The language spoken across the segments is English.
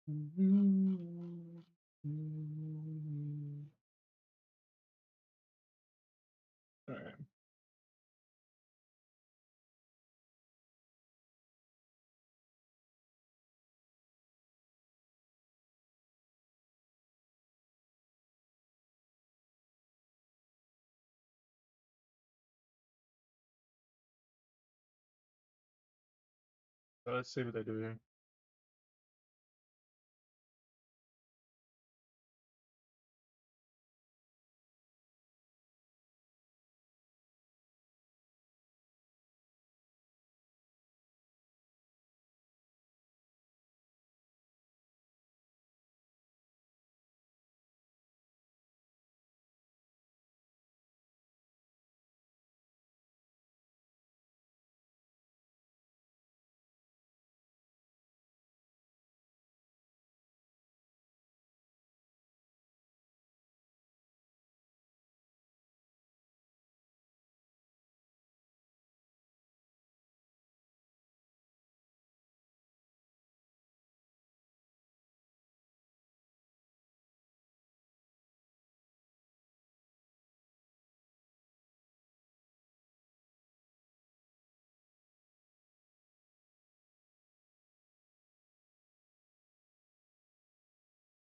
All right. Let's see what they do here.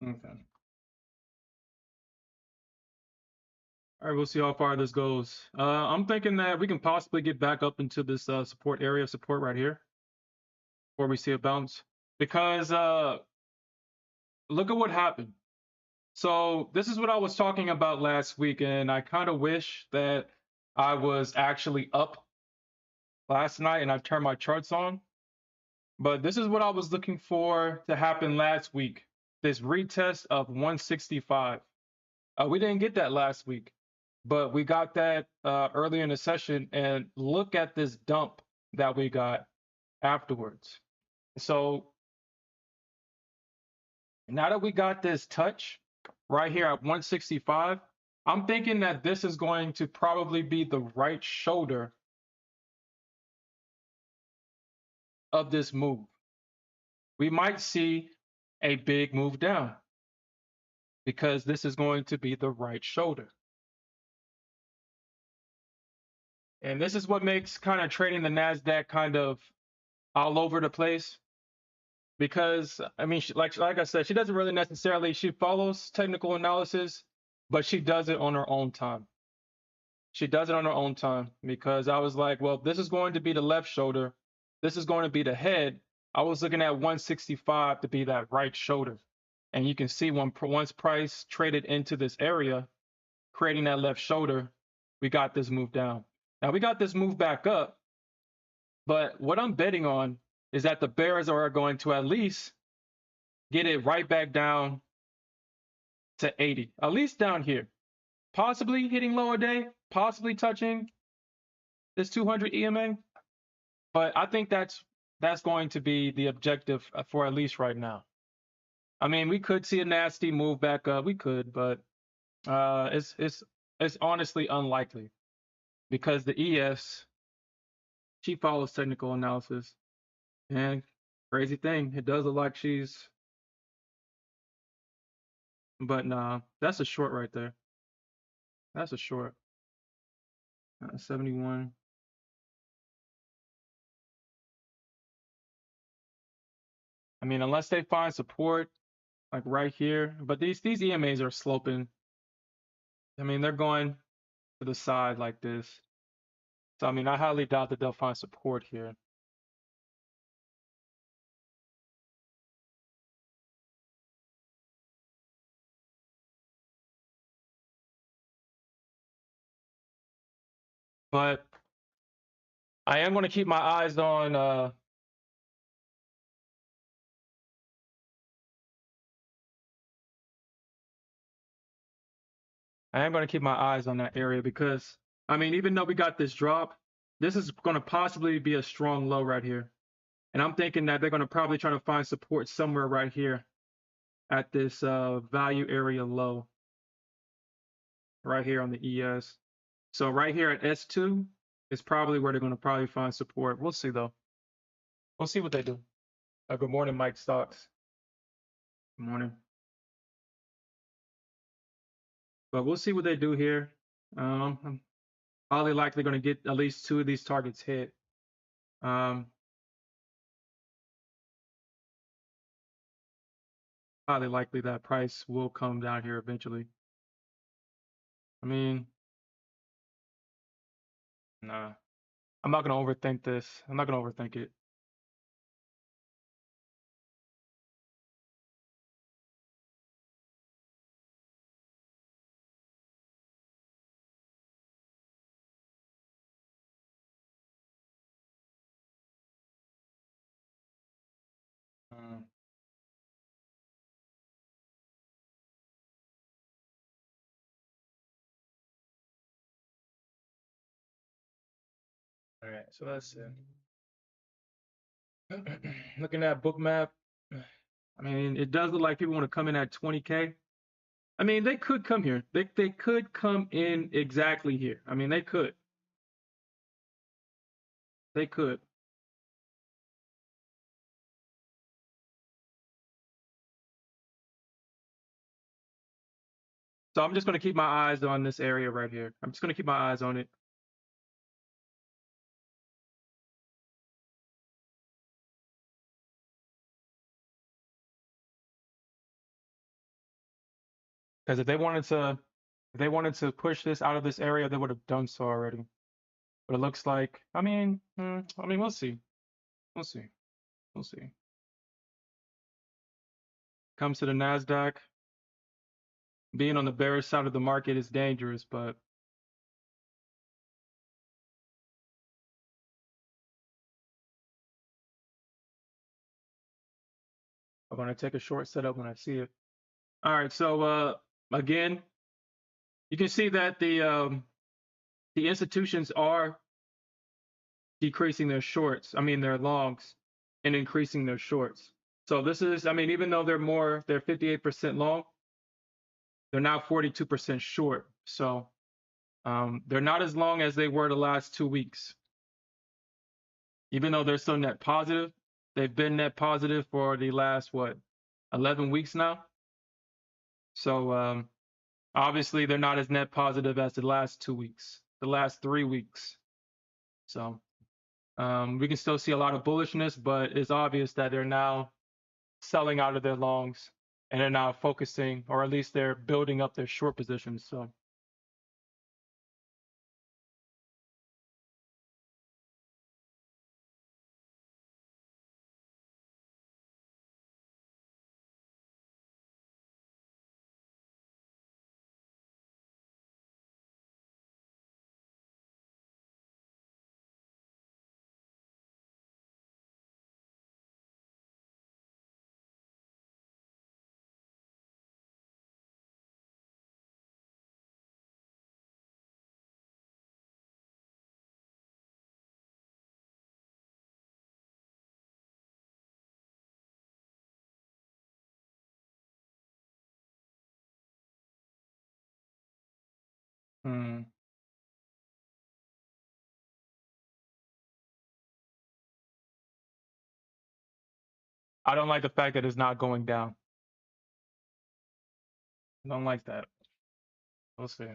Okay. All right, we'll see how far this goes. I'm thinking that we can possibly get back up into this support area of support right here before we see a bounce. Because look at what happened. So this is what I was talking about last week, and I kind of wish that I was actually up last night and I turned my charts on. But this is what I was looking for to happen last week. This retest of 165. We didn't get that last week, but we got that early in the session. And look at this dump that we got afterwards. So now that we got this touch right here at 165, I'm thinking that this is going to probably be the right shoulder of this move. We might see a big move down because this is going to be the right shoulder. And this is what makes kind of trading the Nasdaq kind of all over the place because I mean, like I said, she doesn't really necessarily she follows technical analysis, but she does it on her own time. She does it on her own time because I was like, well, this is going to be the left shoulder. This is going to be the head. I was looking at 165 to be that right shoulder. And you can see once price traded into this area, creating that left shoulder, we got this move down. Now we got this move back up, but what I'm betting on is that the bears are going to at least get it right back down to 80, at least down here, possibly hitting lower day, possibly touching this 200 EMA. But I think that's going to be the objective for at least right now. I mean, we could see a nasty move back up. We could, but it's honestly unlikely because the ES she follows technical analysis. And crazy thing, it does look like she's, but nah, that's a short right there. That's a short. 71. I mean, unless they find support like right here, but these EMAs are sloping. I mean, they're going to the side like this. So I mean, I highly doubt that they'll find support here. But I am going to keep my eyes on I am going to keep my eyes on that area because I mean, even though we got this drop, this is going to possibly be a strong low right here. And I'm thinking that they're going to probably try to find support somewhere right here at this value area low right here on the ES. So right here at S2 is probably where they're going to probably find support. We'll see though. We'll see what they do. Good morning, Mike Stocks. Morning. But we'll see what they do here. I'm highly likely going to get at least two of these targets hit. Um, Highly likely that price will come down here eventually. I mean, nah, I'm not going to overthink this. I'm not going to overthink it. Uh, all right, so that's it. Looking at book map, I mean, it does look like people want to come in at 20K. I mean, they could come here. They could come in exactly here. I mean, they could. They could. So I'm just going to keep my eyes on this area right here. I'm just going to keep my eyes on it. Because if they wanted to push this out of this area, they would have done so already. But it looks like, I mean, we'll see. We'll see. We'll see. Comes to the Nasdaq, being on the bearish side of the market is dangerous, but I'm gonna take a short setup when I see it. All right, so again, you can see that the institutions are decreasing their shorts. I mean their longs and increasing their shorts. So this is, I mean, even though they're 58% long, they're now 42% short. So they're not as long as they were the last 2 weeks. Even though they're still net positive, they've been net positive for the last, what, 11 weeks now. So obviously they're not as net positive as the last 2 weeks, the last 3 weeks. So we can still see a lot of bullishness, but it's obvious that they're now selling out of their longs and they're now focusing, or at least they're building up their short positions. So mm, I don't like the fact that it's not going down. I don't like that. We'll see.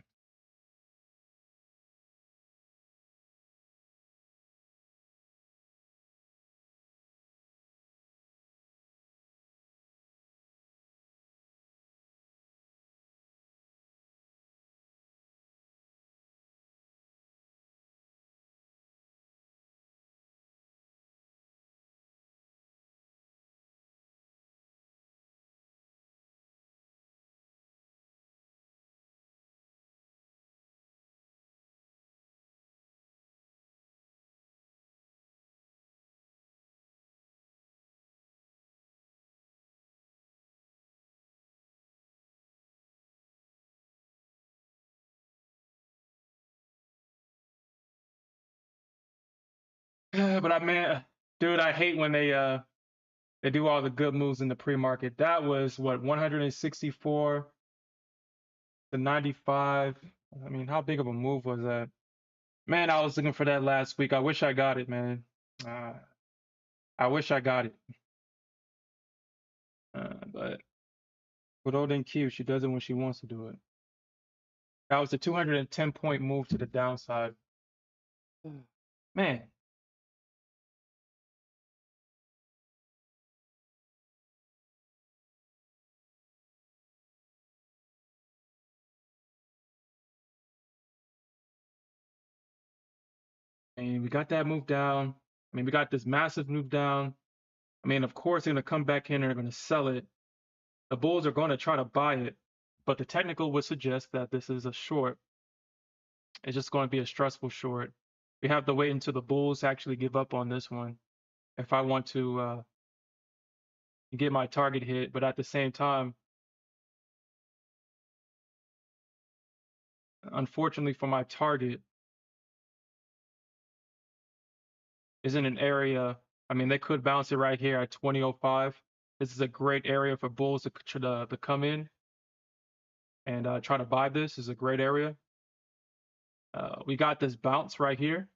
But I mean, dude, I hate when they do all the good moves in the pre-market. That was what, 164 to 95. I mean, how big of a move was that? Man, I was looking for that last week. I wish I got it, man. Uh, I wish I got it. But Good old NQ, she does it when she wants to do it. That was a 210-point move to the downside. Man, I mean, we got that move down. I mean, we got this massive move down. I mean, of course, they're going to come back in and they're going to sell it. The bulls are going to try to buy it, but the technical would suggest that this is a short. It's just going to be a stressful short. We have to wait until the bulls actually give up on this one if I want to get my target hit. But at the same time, unfortunately for my target, is in an area. I mean, they could bounce it right here at 2005. This is a great area for bulls to come in and try to buy this. This is a great area. We got this bounce right here.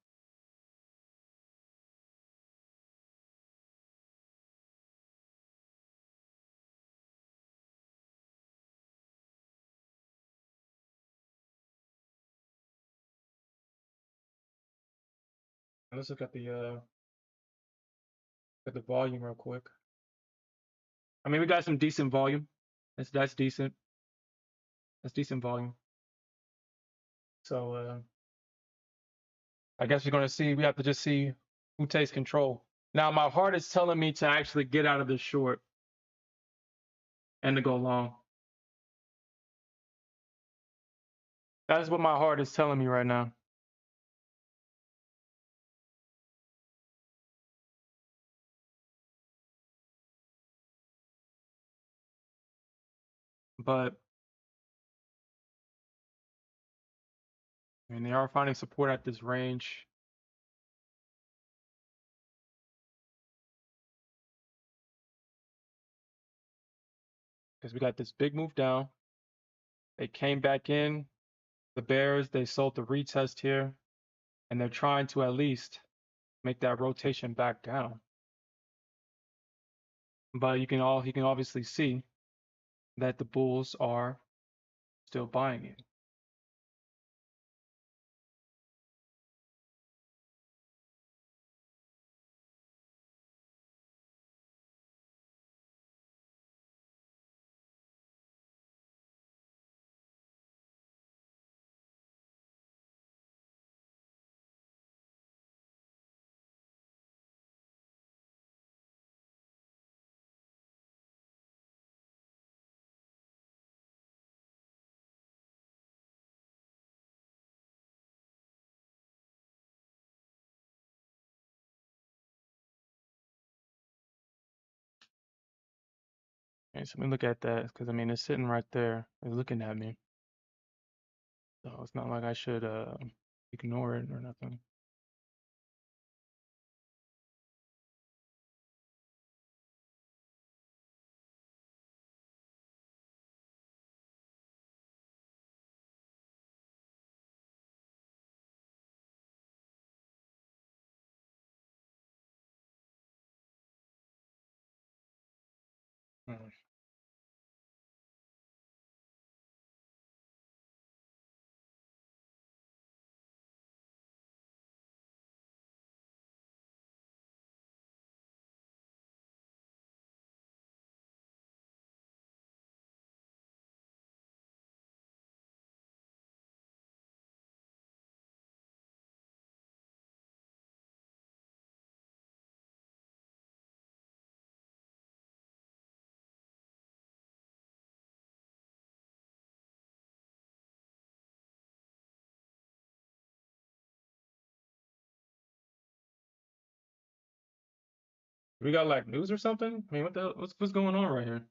Let's look at the volume real quick. I mean, we got some decent volume. That's decent. That's decent volume. So I guess we're gonna see. We have to just see who takes control. Now, my heart is telling me to actually get out of this short and to go long. That is what my heart is telling me right now. But I mean, they are finding support at this range. Because we got this big move down. They came back in. The bears, they sold the retest here, and they're trying to at least make that rotation back down. But you can obviously see that the bulls are still buying it. Okay, so let me look at that because I mean it's sitting right there. It's looking at me. So it's not like I should ignore it or nothing. Hmm. We got like news or something? I mean, what's going on right here?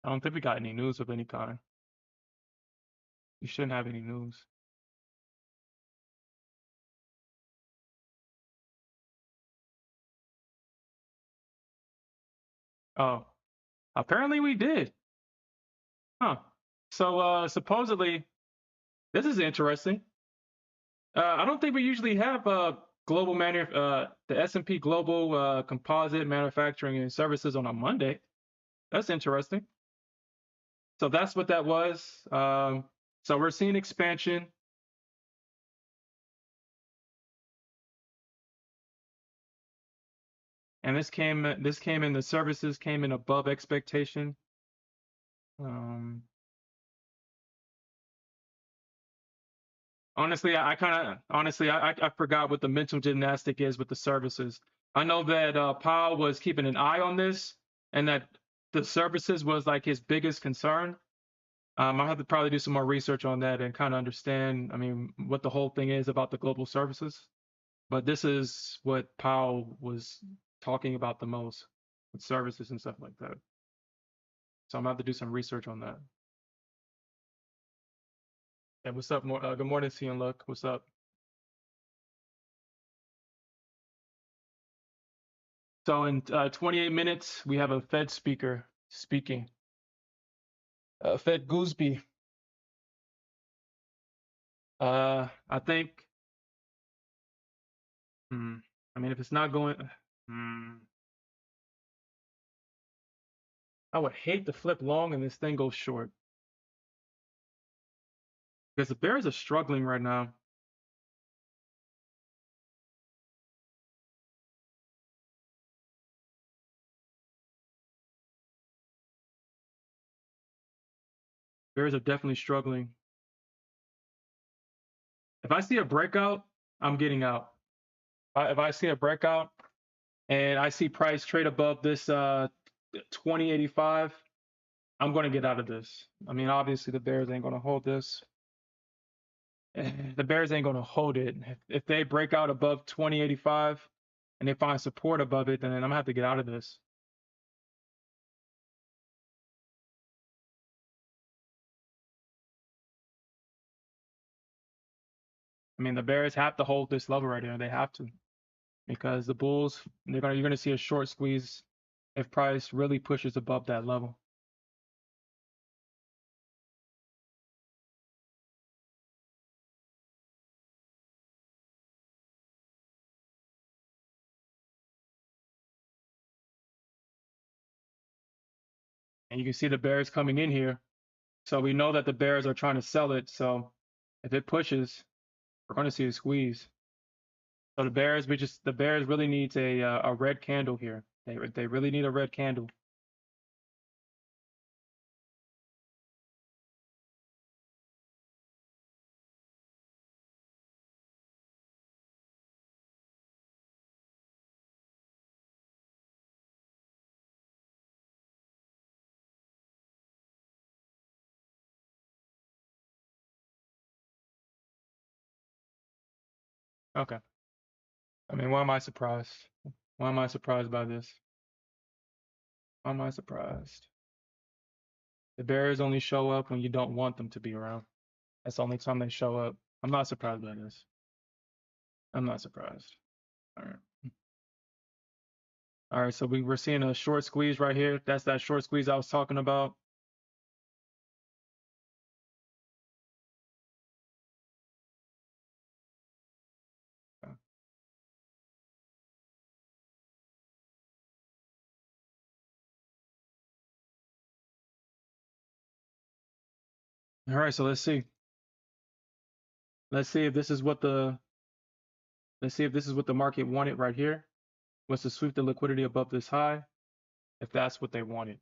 I don't think we got any news of any kind. We shouldn't have any news. Oh, apparently we did. Huh. So supposedly this is interesting. I don't think we usually have the S&P Global Composite Manufacturing and Services on a Monday. That's interesting. So that's what that was. So we're seeing expansion. And this came in the services came in above expectation. Um, honestly, I forgot what the mental gymnastic is with the services. I know that Powell was keeping an eye on this, and that the services was like his biggest concern. I'll have to probably do some more research on that and kind of understand, I mean, what the whole thing is about the global services. But this is what Powell was talking about the most with services and stuff like that. So I'm gonna have to do some research on that. Yeah, what's up? Good morning, C and Look. What's up? So in 28 minutes, we have a Fed speaker speaking. Fed Gooseby. I think. Hmm, I mean, if it's not going, hmm, I would hate to flip long and this thing goes short because the Bears are struggling right now. Bears are definitely struggling. If I see a breakout, I'm getting out. If I see a breakout and I see price trade above this 2085, I'm going to get out of this. I mean, obviously the Bears ain't going to hold this. The Bears ain't going to hold it. If they break out above 2085 and they find support above it, then I'm going to have to get out of this. I mean, the Bears have to hold this level right here. They have to, because the Bulls, you're gonna see a short squeeze if price really pushes above that level. And you can see the Bears coming in here. So we know that the Bears are trying to sell it. So if it pushes, we're going to see a squeeze. So the Bears really needs a red candle here. They really need a red candle. Okay. I mean, why am I surprised? Why am I surprised by this? Why am I surprised? The Bears only show up when you don't want them to be around. That's the only time they show up. I'm not surprised by this. I'm not surprised. All right. All right, so we're seeing a short squeeze right here. That's that short squeeze I was talking about. All right, so let's see. Let's see if this is what the let's see if this is what the market wanted right here. Was to sweep the liquidity above this high, if that's what they wanted.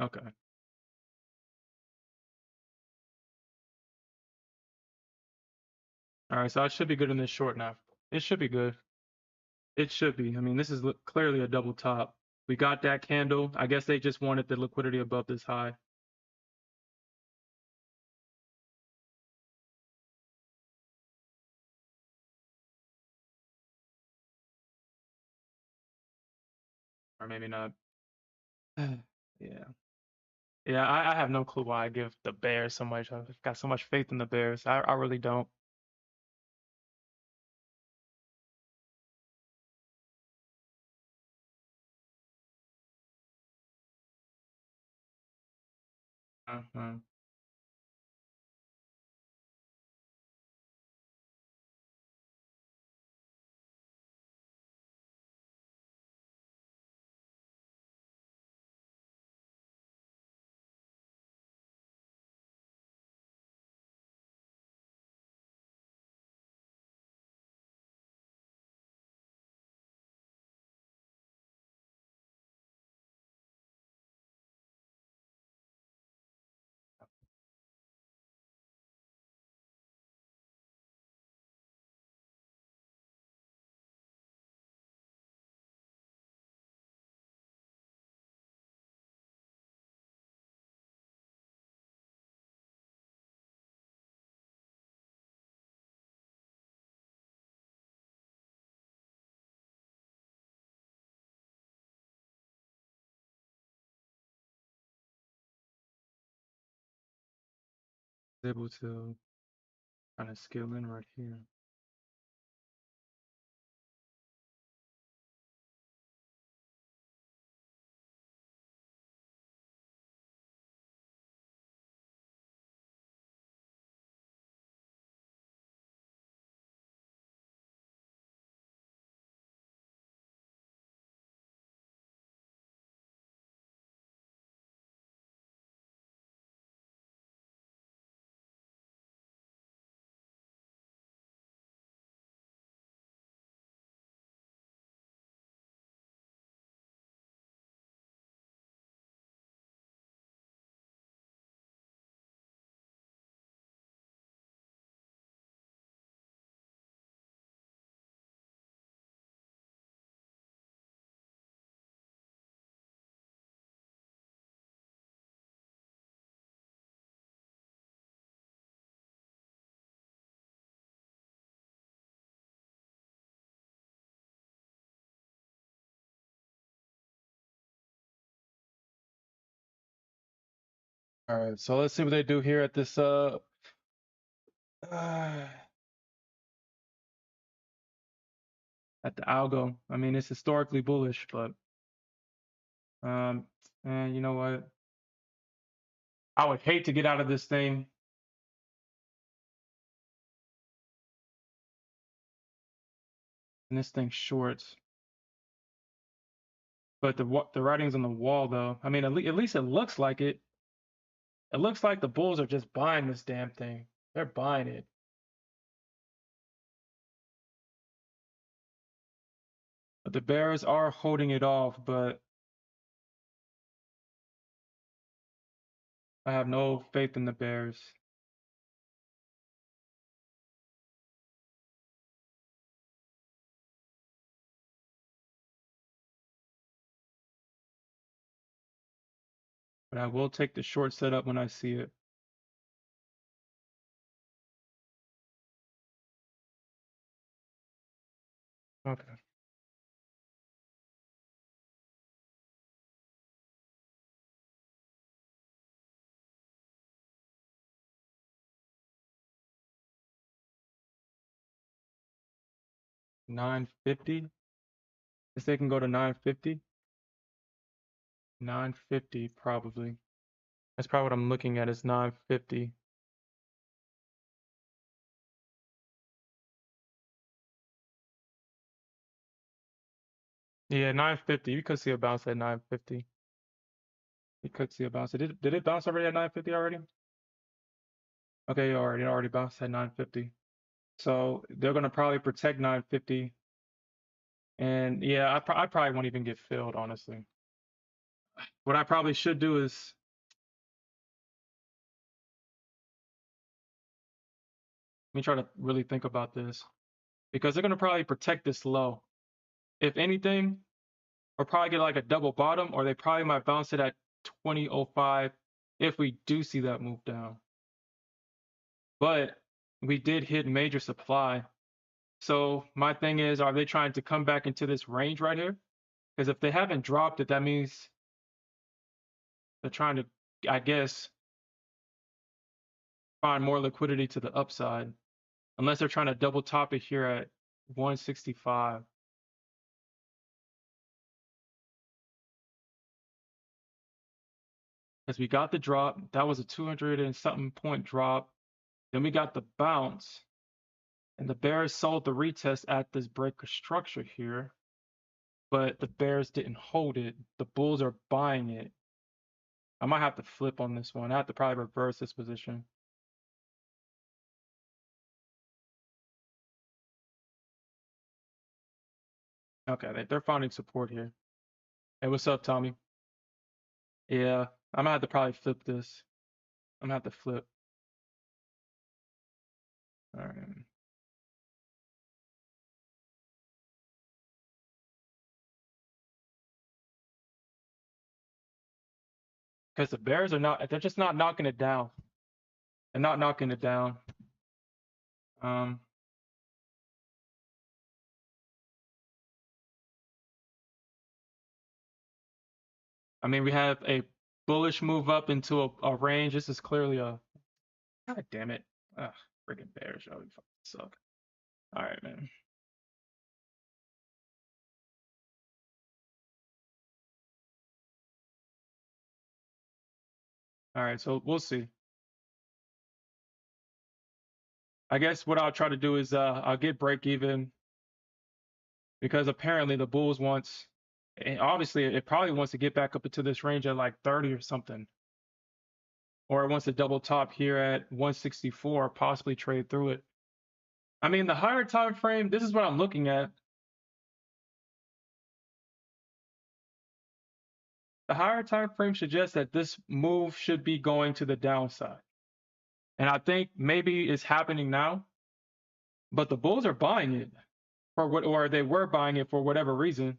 Okay. All right, so I should be good in this short now. It should be good. It should be. I mean, this is clearly a double top. We got that candle. I guess they just wanted the liquidity above this high. Or maybe not. Yeah. Yeah, I have no clue why I give the Bears so much. I've got so much faith in the Bears. I really don't. Uh-huh. Able to kind of scale in right here. All right, so let's see what they do here at this uh at the algo. I mean, it's historically bullish, but um and you know what? I would hate to get out of this thing and this thing shorts. But the writing's on the wall though. I mean, at least it looks like it. It looks like the Bulls are just buying this damn thing. They're buying it. But the Bears are holding it off, but I have no faith in the Bears. But I will take the short setup when I see it. Okay. 950. Guess they can go to 950. 950 probably. That's probably what I'm looking at is 950. Yeah, 950. You could see a bounce at 950. You could see a bounce. Did it bounce already at 950 already? Okay, it already bounced at 950. So they're gonna probably protect 950. And yeah, I probably won't even get filled, honestly. what I probably should do is let me try to really think about this because they're gonna probably protect this low. If anything, we'll probably get like a double bottom, or they probably might bounce it at 20.05 if we do see that move down. But we did hit major supply. So my thing is, are they trying to come back into this range right here? Because if they haven't dropped it, that means they're trying to, I guess, find more liquidity to the upside. Unless they're trying to double top it here at 165. Because we got the drop. That was a 200 and something point drop. Then we got the bounce. And the bears sold the retest at this breaker structure here. But the bears didn't hold it. The bulls are buying it. I might have to flip on this one. I have to probably reverse this position. Okay, they're finding support here. Hey, what's up, Tommy? Yeah, I'm gonna have to probably flip this. I'm gonna have to flip. All right. Because the Bears are not, they're just not knocking it down. They're not knocking it down. Um, I mean, we have a bullish move up into a range. This is clearly a, God damn it. Ugh, freaking Bears, y'all fucking suck. All right, man. All right, so we'll see. I guess what I'll try to do is I'll get break even because apparently the Bulls wants, and obviously it probably wants to get back up into this range at like 30 or something. Or it wants to double top here at 164, possibly trade through it. I mean, the higher time frame, this is what I'm looking at. The higher time frame suggests that this move should be going to the downside. And I think maybe it's happening now, but the Bulls are buying it for what, or they were buying it for whatever reason.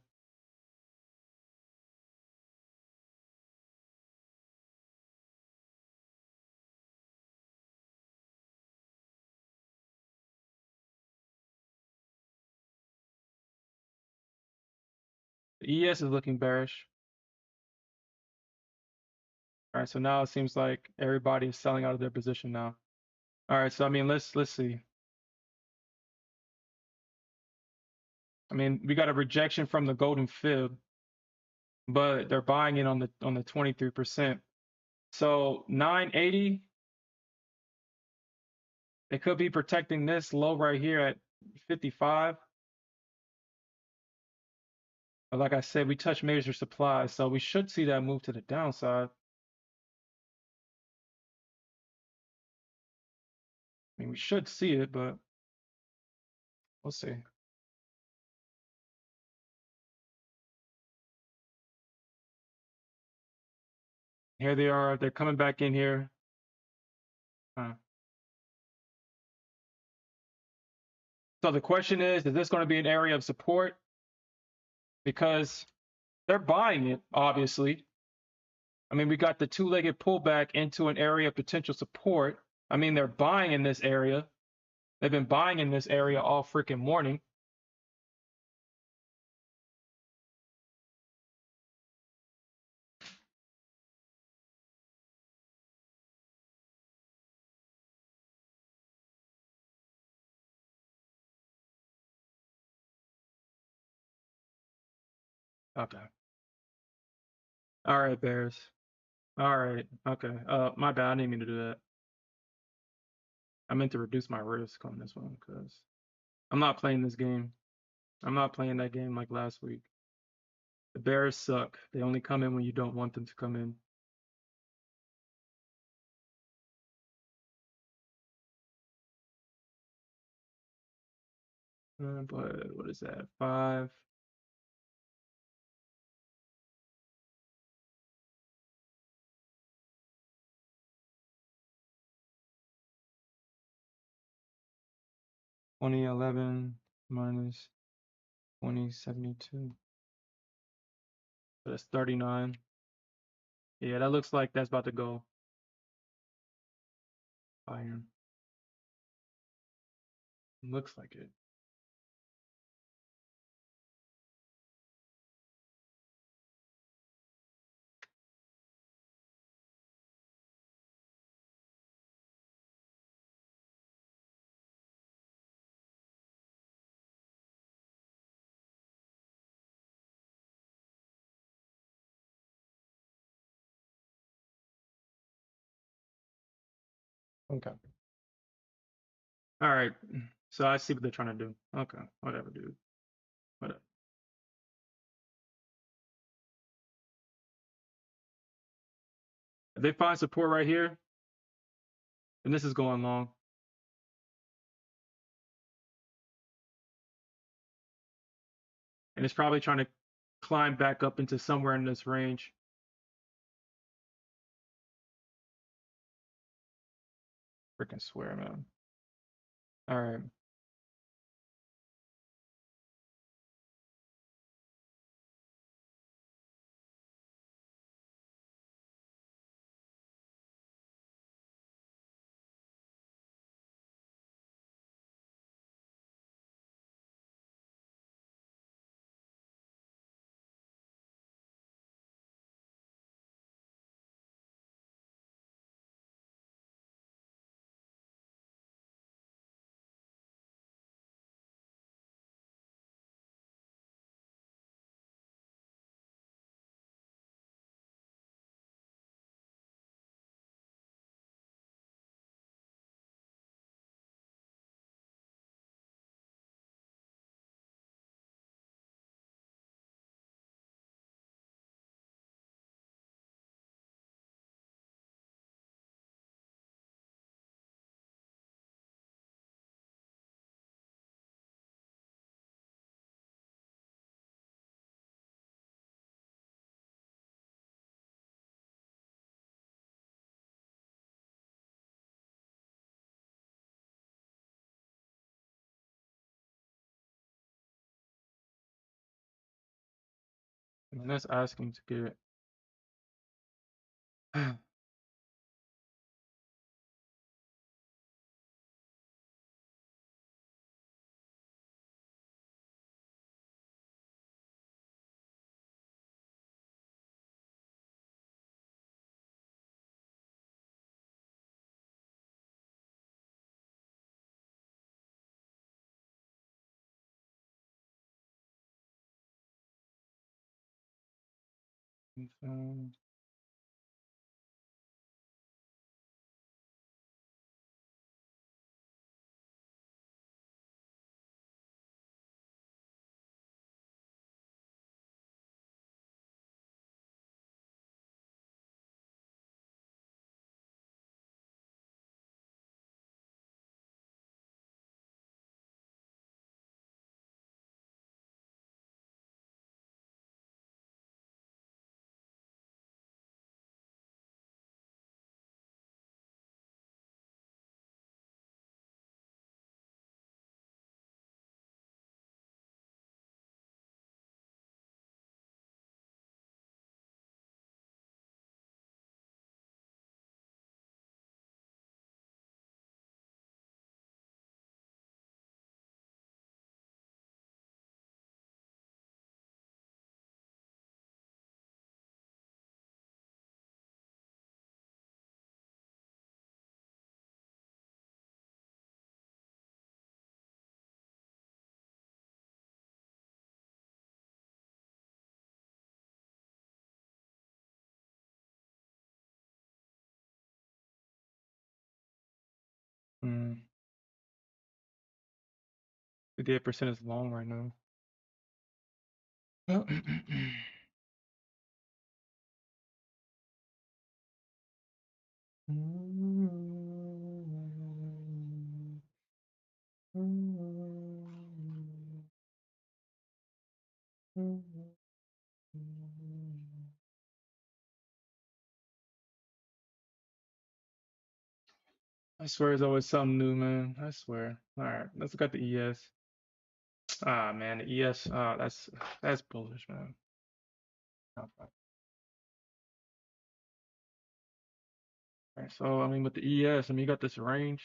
The ES is looking bearish. All right, so now it seems like everybody is selling out of their position now. All right, so I mean, let's see. I mean, we got a rejection from the golden fib, but they're buying it on the 23%. So 980, they could be protecting this low right here at 55. But like I said, we touched major supply, so we should see that move to the downside. I mean, we should see it, but we'll see. Here they are. They're coming back in here. So the question is this going to be an area of support? Because they're buying it, obviously. I mean, we got the two-legged pullback into an area of potential support. I mean, they're buying in this area. They've been buying in this area all freaking morning. Okay. All right, Bears. All right. Okay. My bad. I didn't mean to do that. I meant to reduce my risk on this one because I'm not playing this game. I'm not playing that game like last week. The Bears suck. They only come in when you don't want them to come in. But what is that? 5. 2011 minus 2072. So that's 39. Yeah, that looks like that's about to go higher. Looks like it. Okay. All right. So I see what they're trying to do. Okay. Whatever, dude. Whatever. If they find support right here, then this is going long. And it's probably trying to climb back up into somewhere in this range. Freaking swear, man. All right. And that's asking to get. Mm, 58% is long right now. I swear there's always something new, man. I swear. All right, let's look at the ES. Ah, man, the ES. That's bullish, man. Okay. All right, so I mean, with the ES, I mean, you got this range.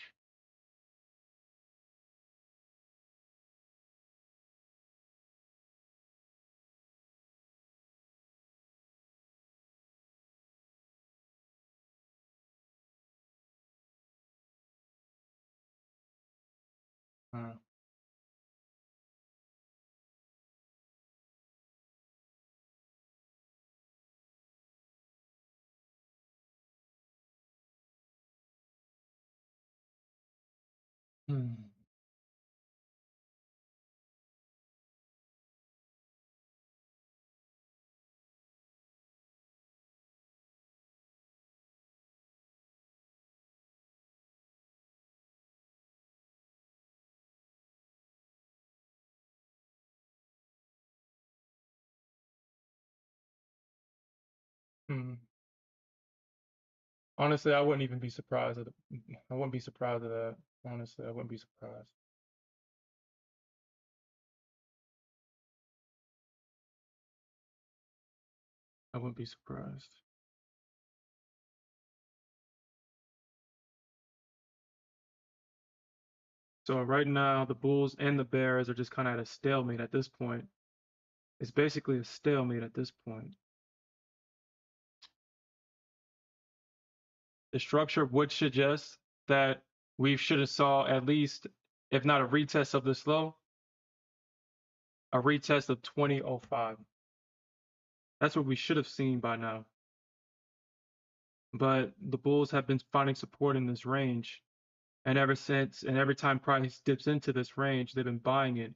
Uh, hmm. Hmm. Honestly, I wouldn't even be surprised at I wouldn't be surprised at that. Honestly, I wouldn't be surprised. I wouldn't be surprised. So right now, the Bulls and the Bears are just kind of at a stalemate at this point. It's basically a stalemate at this point. The structure would suggest that we should have saw at least, if not a retest of this low, a retest of 2005. That's what we should have seen by now. But the Bulls have been finding support in this range. And ever since, and every time price dips into this range, they've been buying it.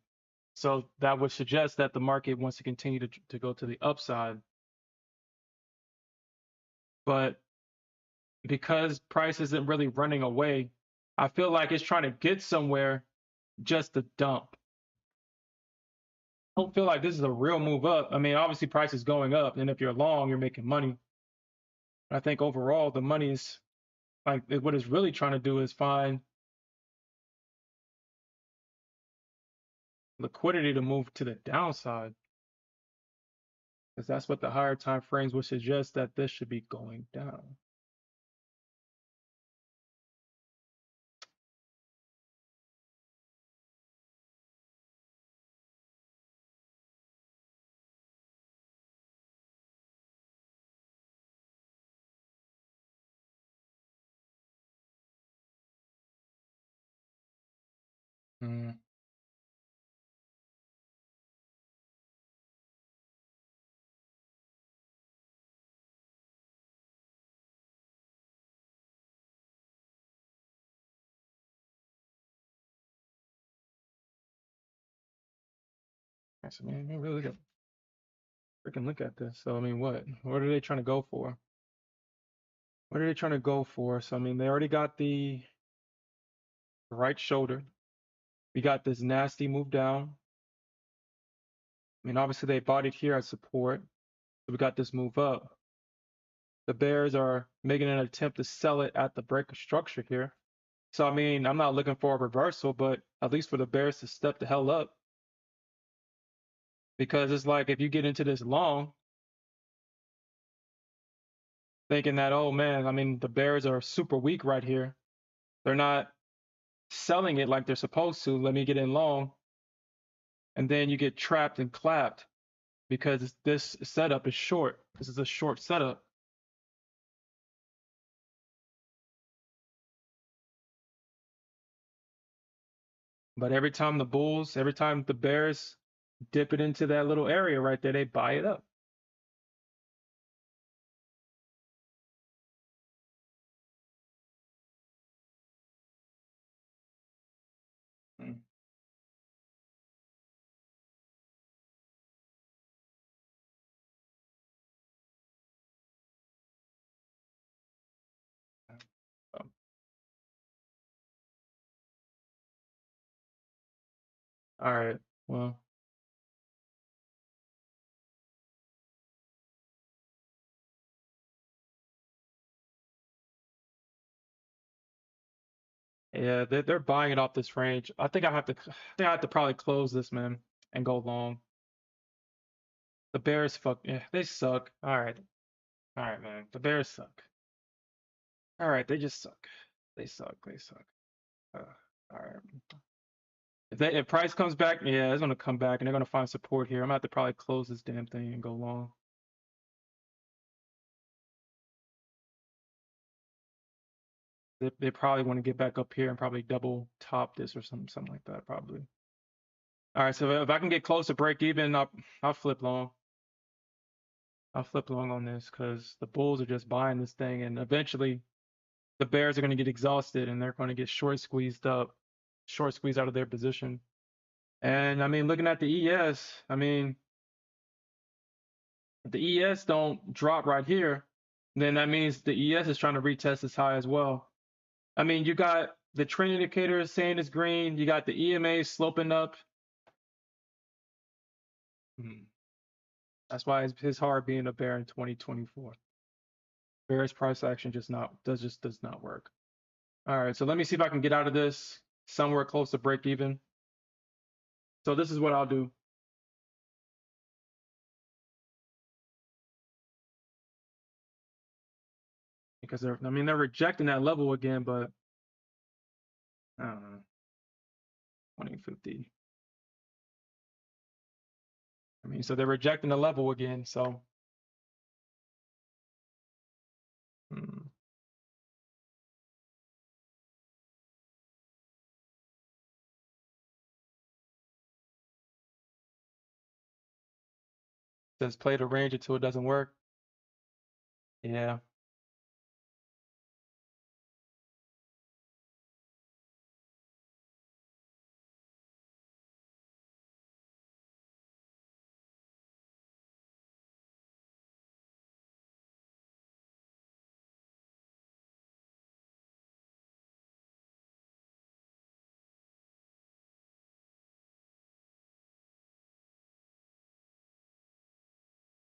So that would suggest that the market wants to continue to go to the upside. But because price isn't really running away, I feel like it's trying to get somewhere just to dump. I don't feel like this is a real move up. I mean, obviously price is going up, and if you're long, you're making money. I think overall the money is like what it's really trying to do is find liquidity to move to the downside, because that's what the higher time frames would suggest that this should be going down. Mm, I mean, we really got freaking look at this. So I mean, what are they trying to go for? What are they trying to go for? So I mean, they already got the right shoulder. We got this nasty move down. I mean, obviously they bought it here as support. So we got this move up. The Bears are making an attempt to sell it at the break of structure here. So I mean, I'm not looking for a reversal, but at least for the Bears to step the hell up, because it's like if you get into this long, thinking that, oh man, I mean, the Bears are super weak right here. They're not selling it like they're supposed to. Let me get in long, and then you get trapped and clapped because this setup is short. This is a short setup. But every time the Bears dip it into that little area right there, they buy it up. Mm. Um, all right. Well, Yeah, they're buying it off this range. I have to probably close this, man, and go long. The Bears yeah, they suck. All right, man. The Bears suck. All right, they just suck. They suck. They suck. Uh, all right. If price comes back, yeah, it's gonna come back, and they're gonna find support here. I'm gonna have to probably close this damn thing and go long. They probably want to get back up here and probably double top this or something like that, probably. All right, so if I can get close to break even, I'll flip long. I'll flip long on this because the Bulls are just buying this thing, and eventually the Bears are going to get exhausted and they're going to get short squeezed out of their position. And I mean, looking at the ES, I mean, if the ES don't drop right here, then that means the ES is trying to retest this high as well. I mean, you got the trend indicator saying it's green, you got the EMA sloping up. Hmm. That's why it's hard being a bear in 2024. Bears price action just does not work. All right, so let me see if I can get out of this somewhere close to break even. So this is what I'll do. Because they're rejecting that level again, but I don't know, 2050. I mean, so they're rejecting the level again. So hmm, says play the range until it doesn't work. Yeah,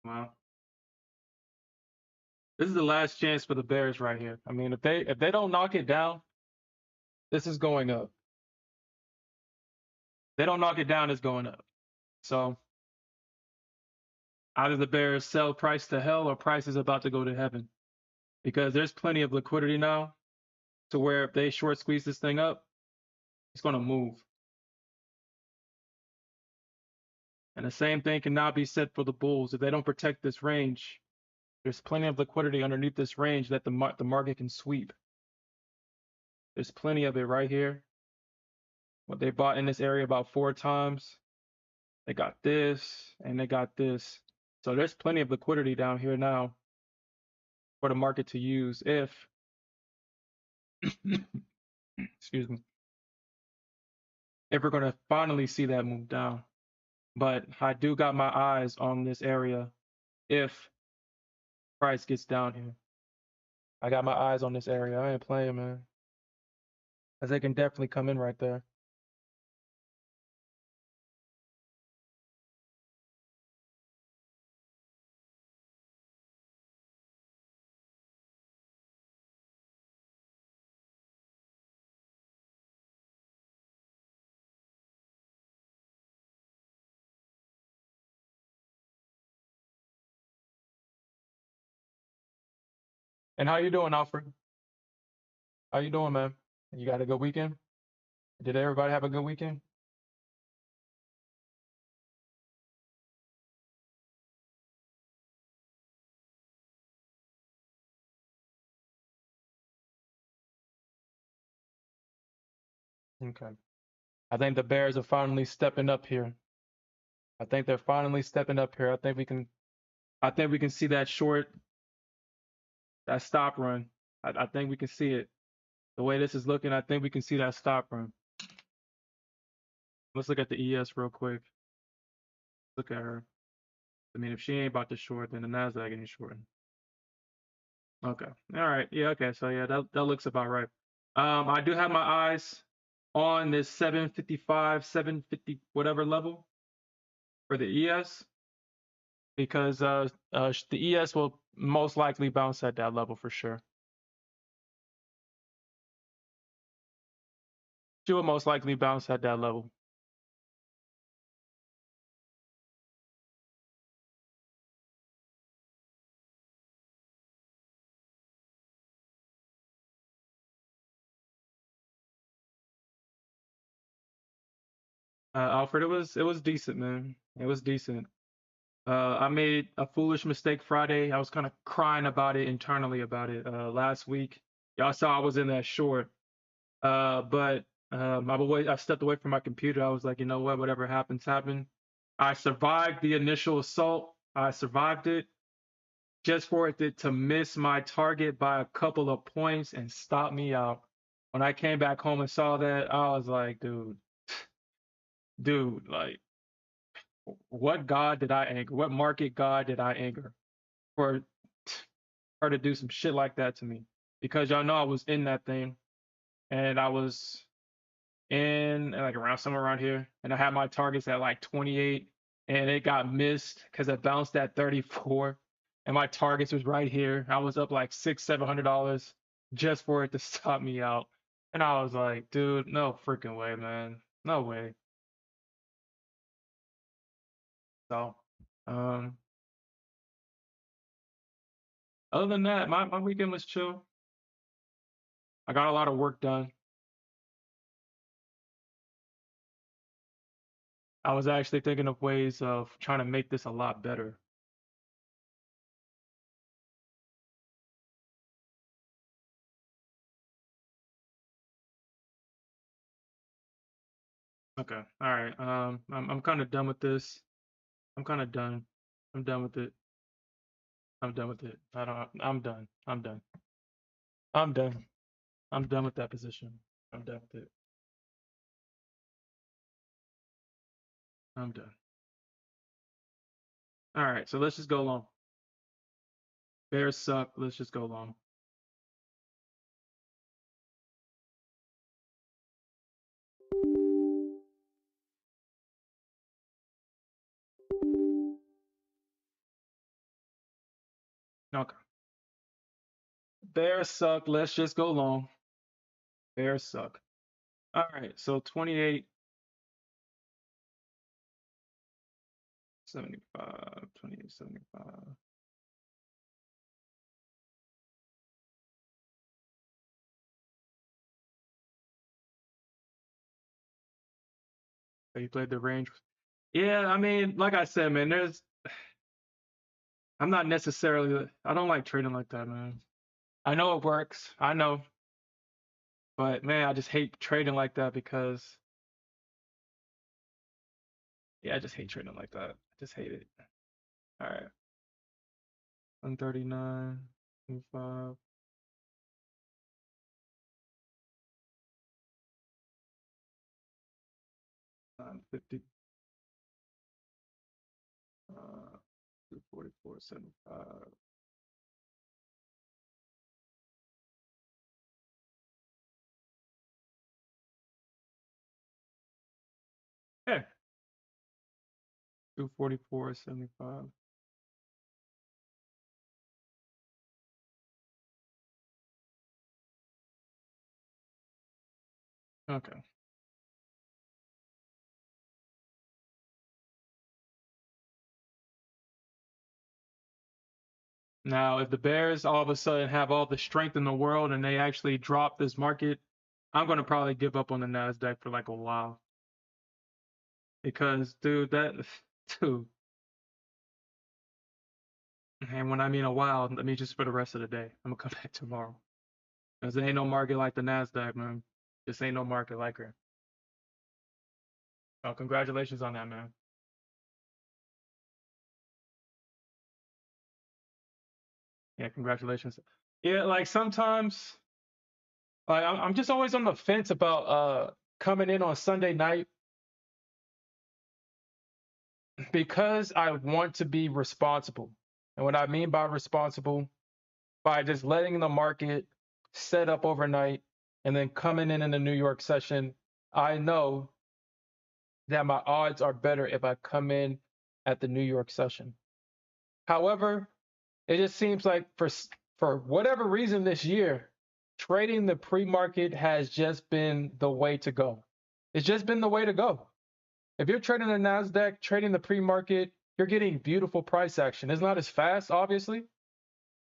well, this is the last chance for the Bears right here. I mean, if they don't knock it down, this is going up. They don't knock it down, it's going up. So either the Bears sell price to hell or price is about to go to heaven because there's plenty of liquidity now to where if they short squeeze this thing up, it's going to move. And the same thing can now be said for the Bulls. If they don't protect this range, there's plenty of liquidity underneath this range that the market can sweep. There's plenty of it right here. What they bought in this area about 4 times. They got this and they got this. So there's plenty of liquidity down here now for the market to use if, excuse me, if we're going to finally see that move down. But I do got my eyes on this area if price gets down here. I got my eyes on this area. I ain't playing, man. As they can definitely come in right there. And how you doing, Alfred? How you doing, man? You got a good weekend? Did everybody have a good weekend? Okay. I think the Bears are finally stepping up here. I think they're finally stepping up here. I think we can see that stop run. I think we can see it. The way this is looking, I think we can see that stop run. Let's look at the ES real quick. Look at her. I mean, if she ain't about to short, then the Nasdaq ain't shorting. Okay. All right. Yeah. Okay. So yeah, that looks about right. I do have my eyes on this 755, 750, whatever level for the ES because the ES will most likely bounce at that level for sure. She will most likely bounce at that level. Alfred, it was decent, man. It was decent. I made a foolish mistake Friday. I was kind of crying about it internally about it last week. Y'all saw I was in that short. But I stepped away from my computer. I was like, you know what? Whatever happens, happen. I survived the initial assault. I survived it just for it to miss my target by a couple of points and stop me out. When I came back home and saw that, I was like, dude, like, what God did I anger? What market God did I anger for her to do some shit like that to me? Because y'all know I was in that thing and I was in like around somewhere around here, and I had my targets at like 28, and it got missed because it bounced at 34, and my targets was right here. I was up like $600-700 just for it to stop me out, and I was like, dude, no freaking way, man, no way. So, um, other than that, my weekend was chill. I got a lot of work done. I was actually thinking of ways of trying to make this a lot better. Okay, all right. I'm kind of done with this. I'm kind of done. I'm done with it. I'm done with it. I don't. I'm done. I'm done. I'm done. I'm done with that position. I'm done with it. I'm done. All right. So let's just go long. Bears suck. Let's just go long. Okay. Bears suck. Let's just go long. Bears suck. All right. So 28, 75, 28, 75. So you played the range. Yeah. I mean, like I said, man, I'm not necessarily, I don't like trading like that, man. I know it works. I know. But man, I just hate trading like that because yeah, I just hate trading like that. I just hate it. All right. 139, 25, 50, 244, 75. Yeah, 244, 75. Okay. Now, if the Bears all of a sudden have all the strength in the world and they actually drop this market, I'm gonna probably give up on the Nasdaq for like a while because, dude, dude, and when I mean a while, I mean just for the rest of the day. I'm gonna come back tomorrow because there ain't no market like the Nasdaq, man. Just ain't no market like her. Oh, congratulations on that, man. Yeah, congratulations. Yeah, like sometimes, like I'm just always on the fence about coming in on Sunday night because I want to be responsible. And what I mean by responsible, by just letting the market set up overnight and then coming in the New York session, I know that my odds are better if I come in at the New York session. However, it just seems like for whatever reason this year, trading the pre-market has just been the way to go. It's just been the way to go. If you're trading the Nasdaq, trading the pre-market, you're getting beautiful price action. It's not as fast, obviously,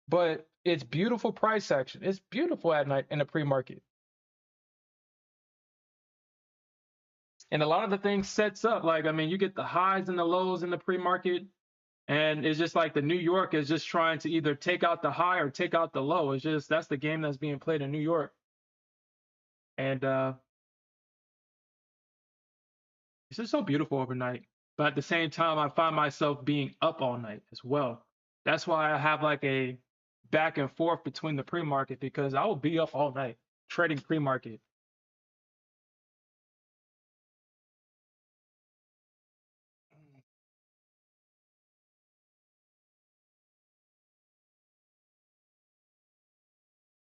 but it's beautiful price action. It's beautiful at night in the pre-market. And a lot of the things sets up, like, I mean, you get the highs and the lows in the pre-market, and it's just like the New York is just trying to either take out the high or take out the low. It's just that's the game that's being played in New York. And it's just so beautiful overnight. But at the same time, I find myself being up all night as well. That's why I have like a back and forth between the pre-market because I will be up all night trading pre-market.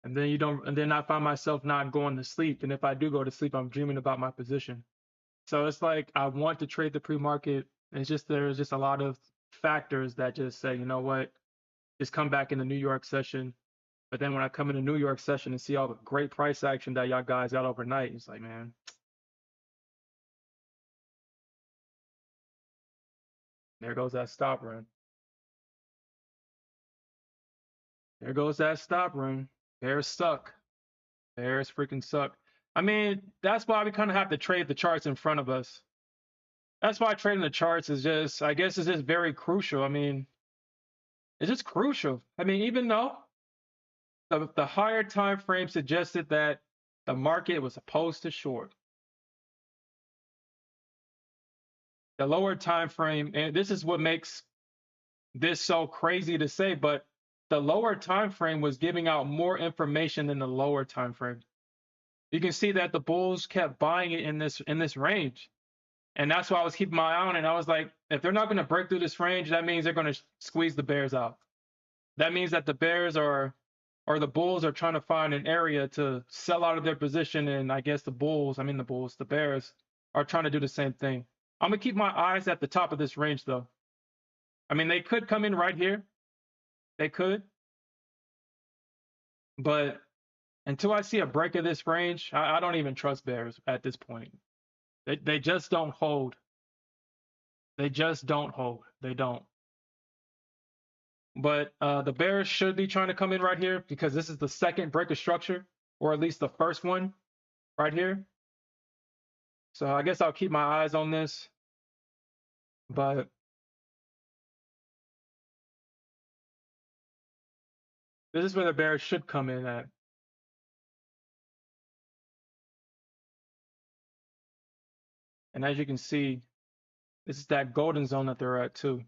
And then you don't, and then I find myself not going to sleep. And if I do go to sleep, I'm dreaming about my position. So it's like I want to trade the pre-market. It's just there's just a lot of factors that just say, you know what, just come back in the New York session. But then when I come in the New York session and see all the great price action that y'all guys got overnight, it's like, man, there goes that stop run. There goes that stop run. Bears suck. Bears freaking suck. I mean, that's why we kind of have to trade the charts in front of us. That's why trading the charts is just, I guess, it's just very crucial. I mean, it's just crucial. I mean, even though the higher time frame suggested that the market was supposed to short, the lower time frame, and this is what makes this so crazy to say, but the lower time frame was giving out more information than the lower time frame. You can see that the bulls kept buying it in this range. And that's why I was keeping my eye on it. And I was like, if they're not going to break through this range, that means they're going to squeeze the bears out. That means that the bears are or the bulls are trying to find an area to sell out of their position. And I guess the bears are trying to do the same thing. I'm gonna keep my eyes at the top of this range though. I mean, they could come in right here. They could, but until I see a break of this range, I don't even trust bears at this point. They just don't hold. They just don't hold. They don't. But the bears should be trying to come in right here because this is the second break of structure, or at least the first one right here. So I guess I'll keep my eyes on this. But this is where the bears should come in at. And as you can see, this is that golden zone that they're at too.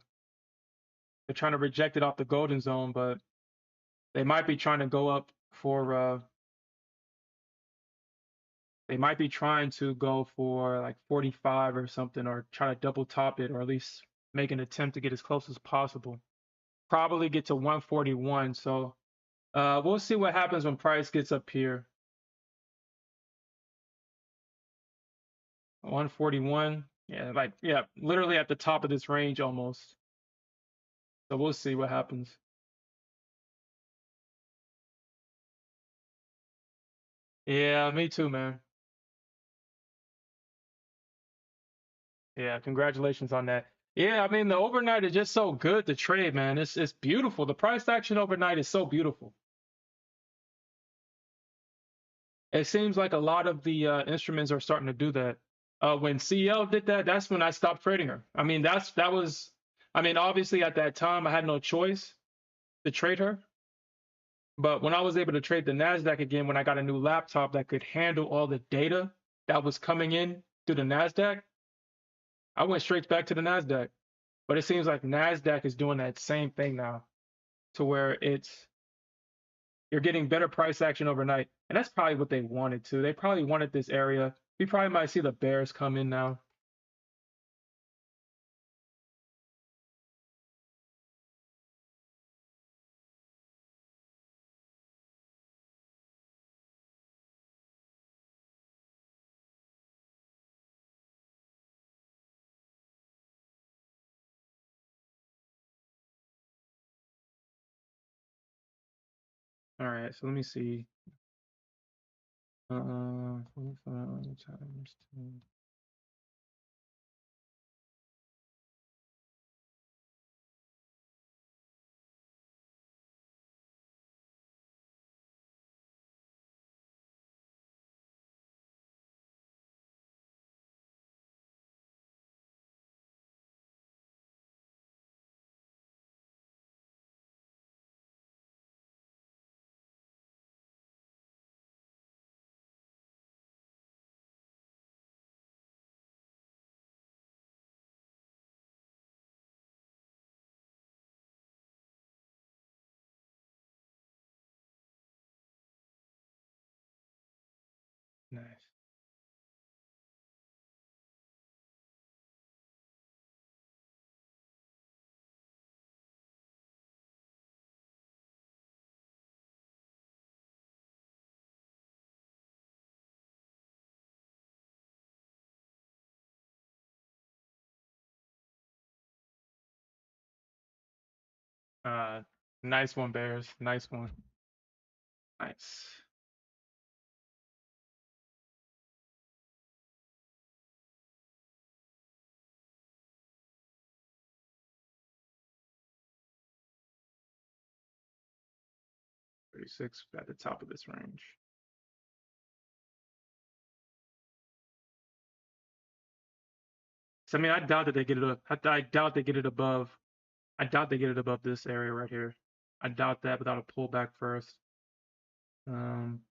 They're trying to reject it off the golden zone, but they might be trying to go up for they might be trying to go for like 45 or something, or try to double top it, or at least make an attempt to get as close as possible. Probably get to 141. So we'll see what happens when price gets up here. 141. Yeah, like yeah, literally at the top of this range almost. So we'll see what happens. Yeah, me too, man. Yeah, congratulations on that. Yeah, I mean the overnight is just so good to trade, man. It's beautiful. The price action overnight is so beautiful. It seems like a lot of the instruments are starting to do that. When CL did that, that's when I stopped trading her. I mean, that was, I mean, obviously at that time I had no choice to trade her. But when I was able to trade the Nasdaq again, when I got a new laptop that could handle all the data that was coming in through the Nasdaq, I went straight back to the Nasdaq. But it seems like Nasdaq is doing that same thing now, to where you're getting better price action overnight. And that's probably what they wanted to. They probably wanted this area. We probably might see the bears come in now. All right, so let me see. 25 times 2. Nice. 'Nice one, Bears. Nice one. Nice. 36 at the top of this range. So, I mean, I doubt that they get it up. I doubt they get it above. I doubt they get it above this area right here. I doubt that without a pullback first. Um,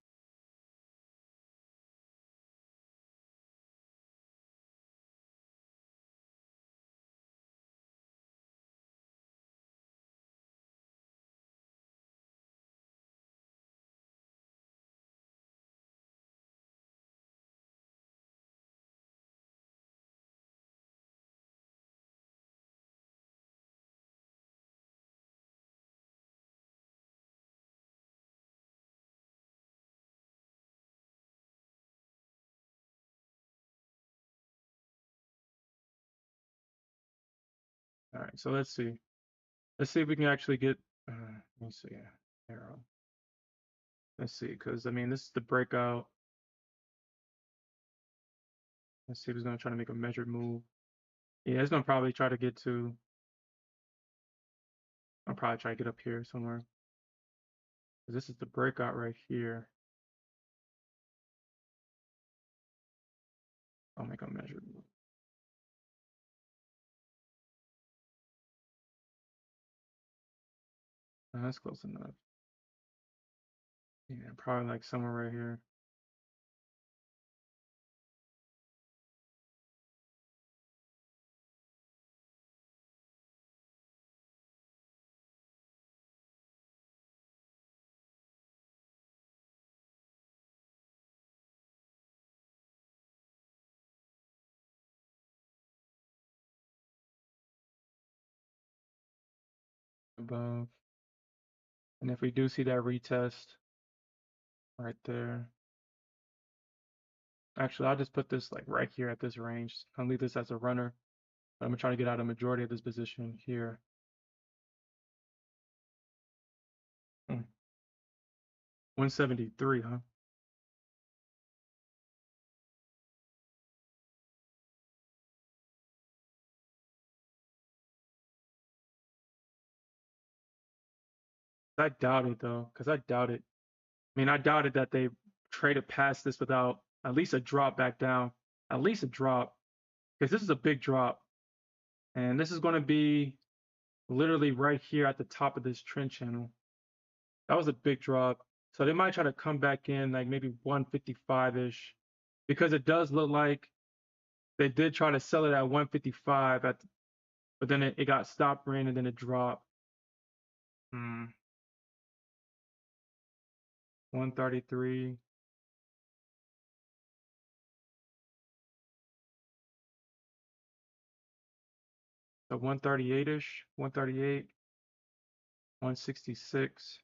all right, so let's see. Let's see if we can actually get. Let me see. Arrow. Let's see, because I mean, this is the breakout. Let's see if he's gonna try to make a measured move. Yeah, he's gonna probably try to get to. I'll probably try to get up here somewhere. 'Cause this is the breakout right here. I'll make a measured move. That's close enough. Yeah, probably like somewhere right here. Above. And if we do see that retest right there, actually, I'll just put this like right here at this range. I'll leave this as a runner. I'm gonna try to get out a majority of this position here. 173, huh? I doubt it though, because I doubt it. I mean, I doubted that they traded past this without at least a drop back down, at least a drop, because this is a big drop, and this is going to be literally right here at the top of this trend channel. That was a big drop, so they might try to come back in like maybe 155-ish, because it does look like they did try to sell it at 155 but then it got stopped ran and then it dropped. 133. So 138-ish, 138, 166.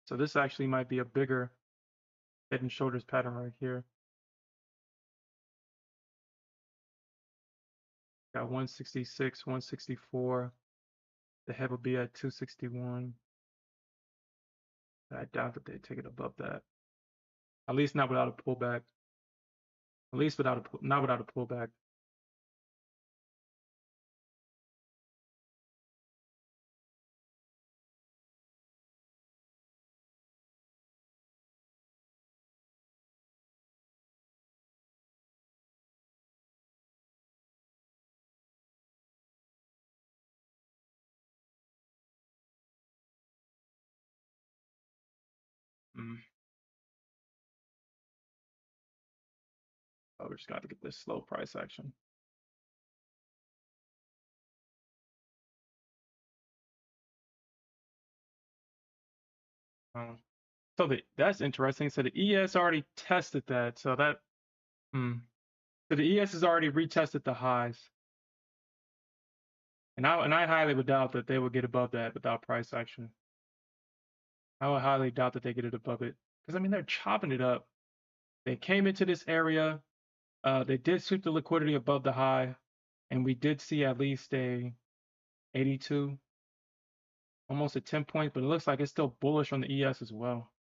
So this actually might be a bigger head and shoulders pattern right here. Got 166, 164. The head will be at 261. I doubt that they take it above that. At least not without a pullback. At least not without a pullback. Mm. Oh, we're just gonna have to get this slow price action. Oh. So that's interesting. So the ES already tested that. So that so the ES has already retested the highs. And I highly would doubt that they would get above that without price action. I would highly doubt that they get it above it. Because I mean they're chopping it up. They came into this area. They did sweep the liquidity above the high, and we did see at least a 82, almost a 10 points, but it looks like it's still bullish on the ES as well.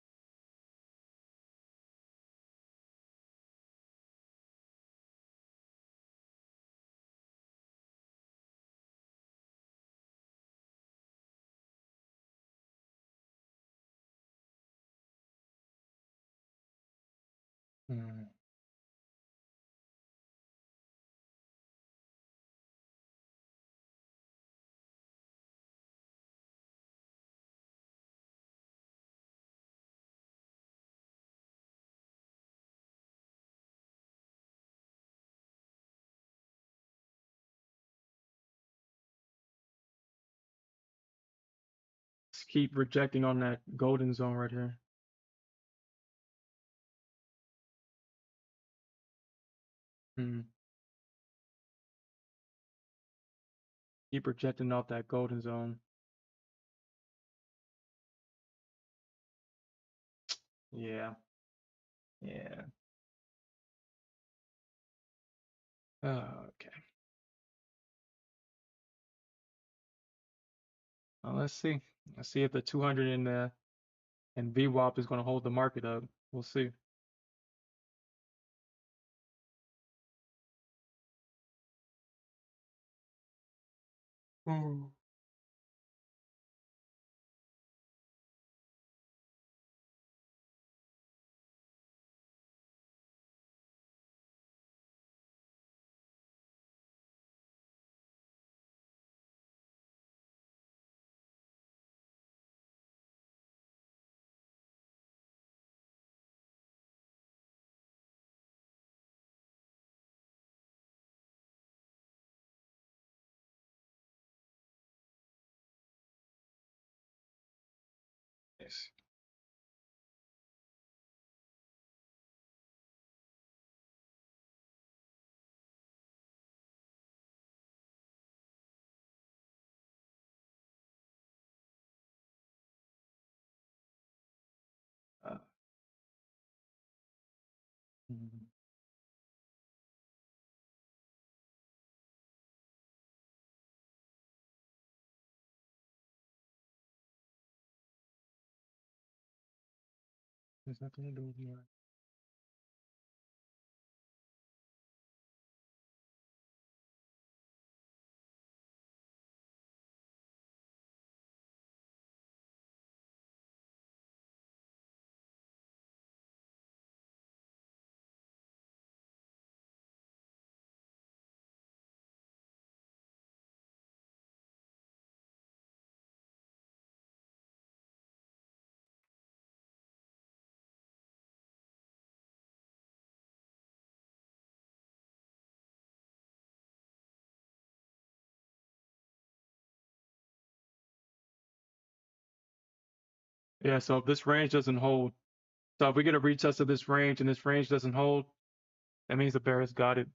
Hmm. Just keep rejecting on that golden zone right here. Hmm. Keep rejecting off that golden zone. Yeah. Yeah. Okay. Well, let's see. Let's see if the 200 and VWAP is going to hold the market up. We'll see. Hmm. Yes. Uh, mhm. There's nothing to do with me. Yeah, so if this range doesn't hold, so if we get a retest of this range and this range doesn't hold, that means the bear has got it.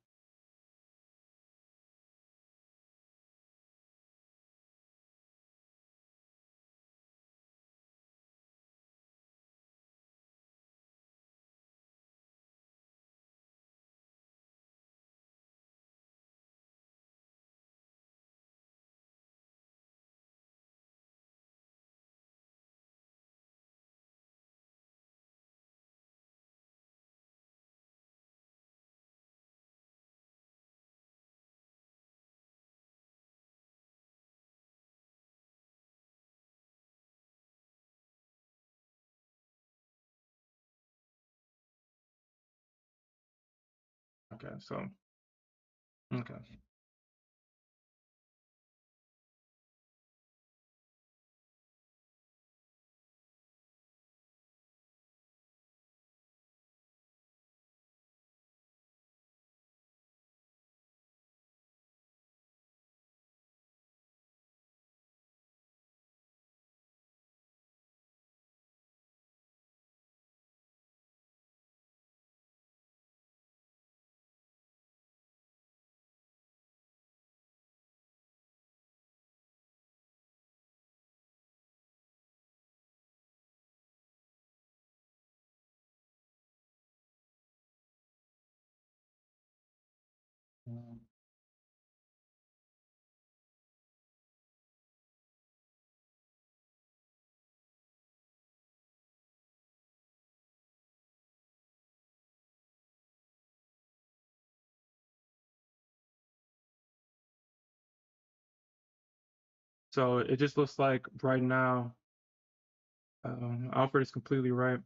Okay, so okay. Mm. So it just looks like right now, Alfred is completely right.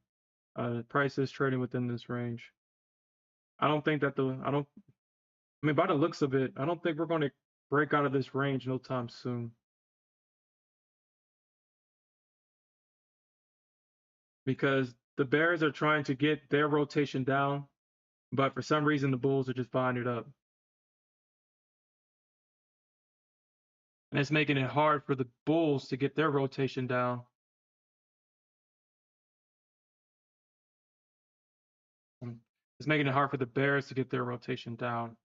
The price is trading within this range. I don't think that the I don't I mean by the looks of it, I don't think we're going to break out of this range no time soon because the bears are trying to get their rotation down, but for some reason the bulls are just buying it up. And it's making it hard for the bulls to get their rotation down. And it's making it hard for the bears to get their rotation down.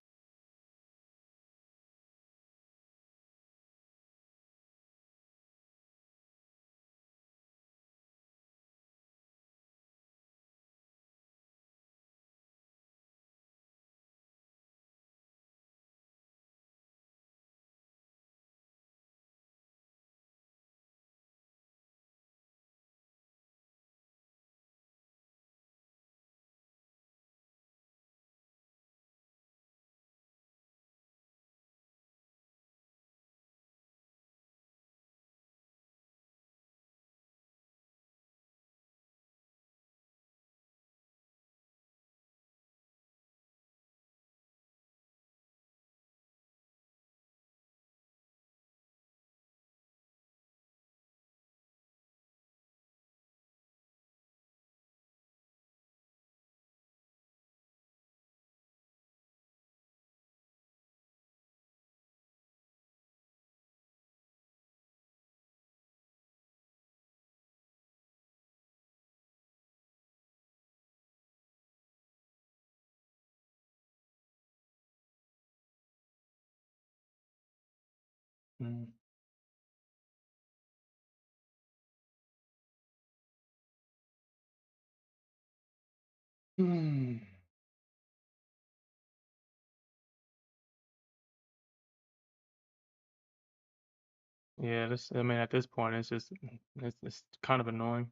Mm. Hmm. Yeah, this I mean at this point it's kind of annoying.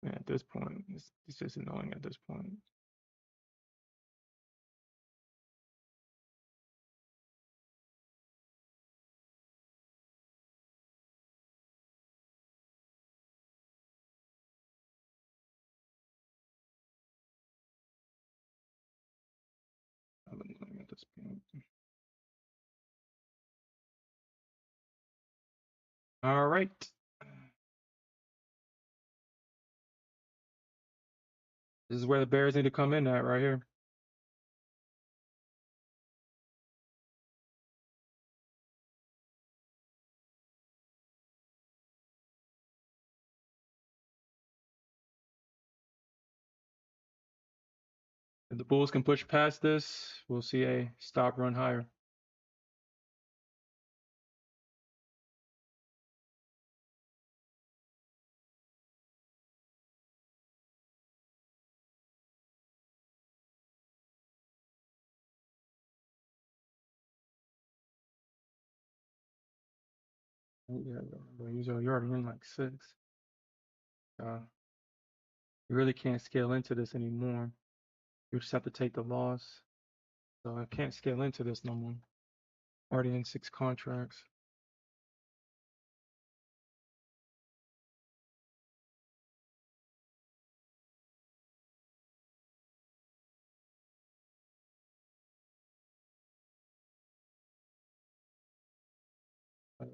Yeah, at this point, it's just annoying at this point. I'm annoying at this point. All right. This is where the Bears need to come in at right here. If the Bulls can push past this, we'll see a stop run higher. Yeah, bro, you're already in like six. You really can't scale into this anymore. You just have to take the loss. So I can't scale into this no more. Already in six contracts.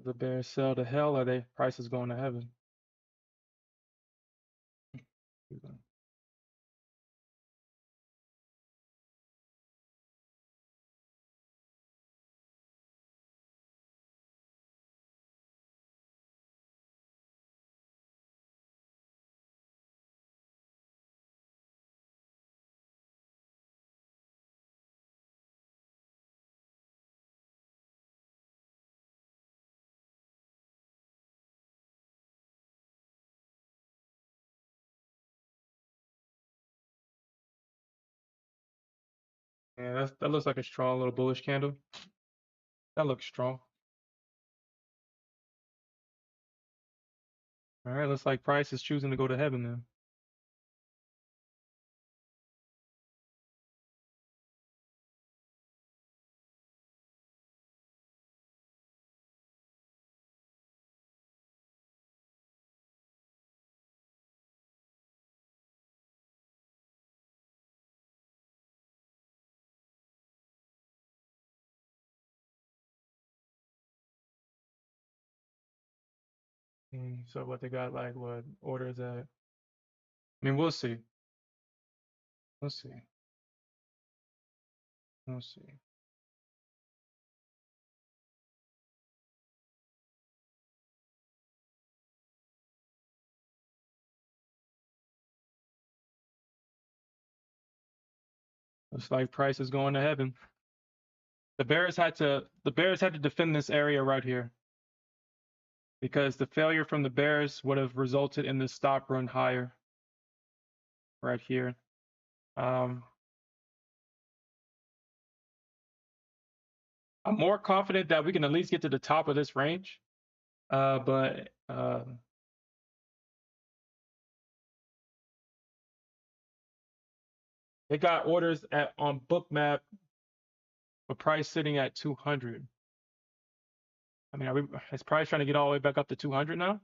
the bears sell to hell or they prices going to heaven? Yeah, that looks like a strong little bullish candle. That looks strong. All right, looks like price is choosing to go to heaven then. So what they got like what orders at? I mean, we'll see. We'll see. We'll see. Looks like price is going to heaven. The Bears had to defend this area right here because the failure from the Bears would have resulted in the stop run higher right here. I'm more confident that we can at least get to the top of this range. But they got orders on Bookmap with price sitting at 200. I mean, is price trying to get all the way back up to 200 now?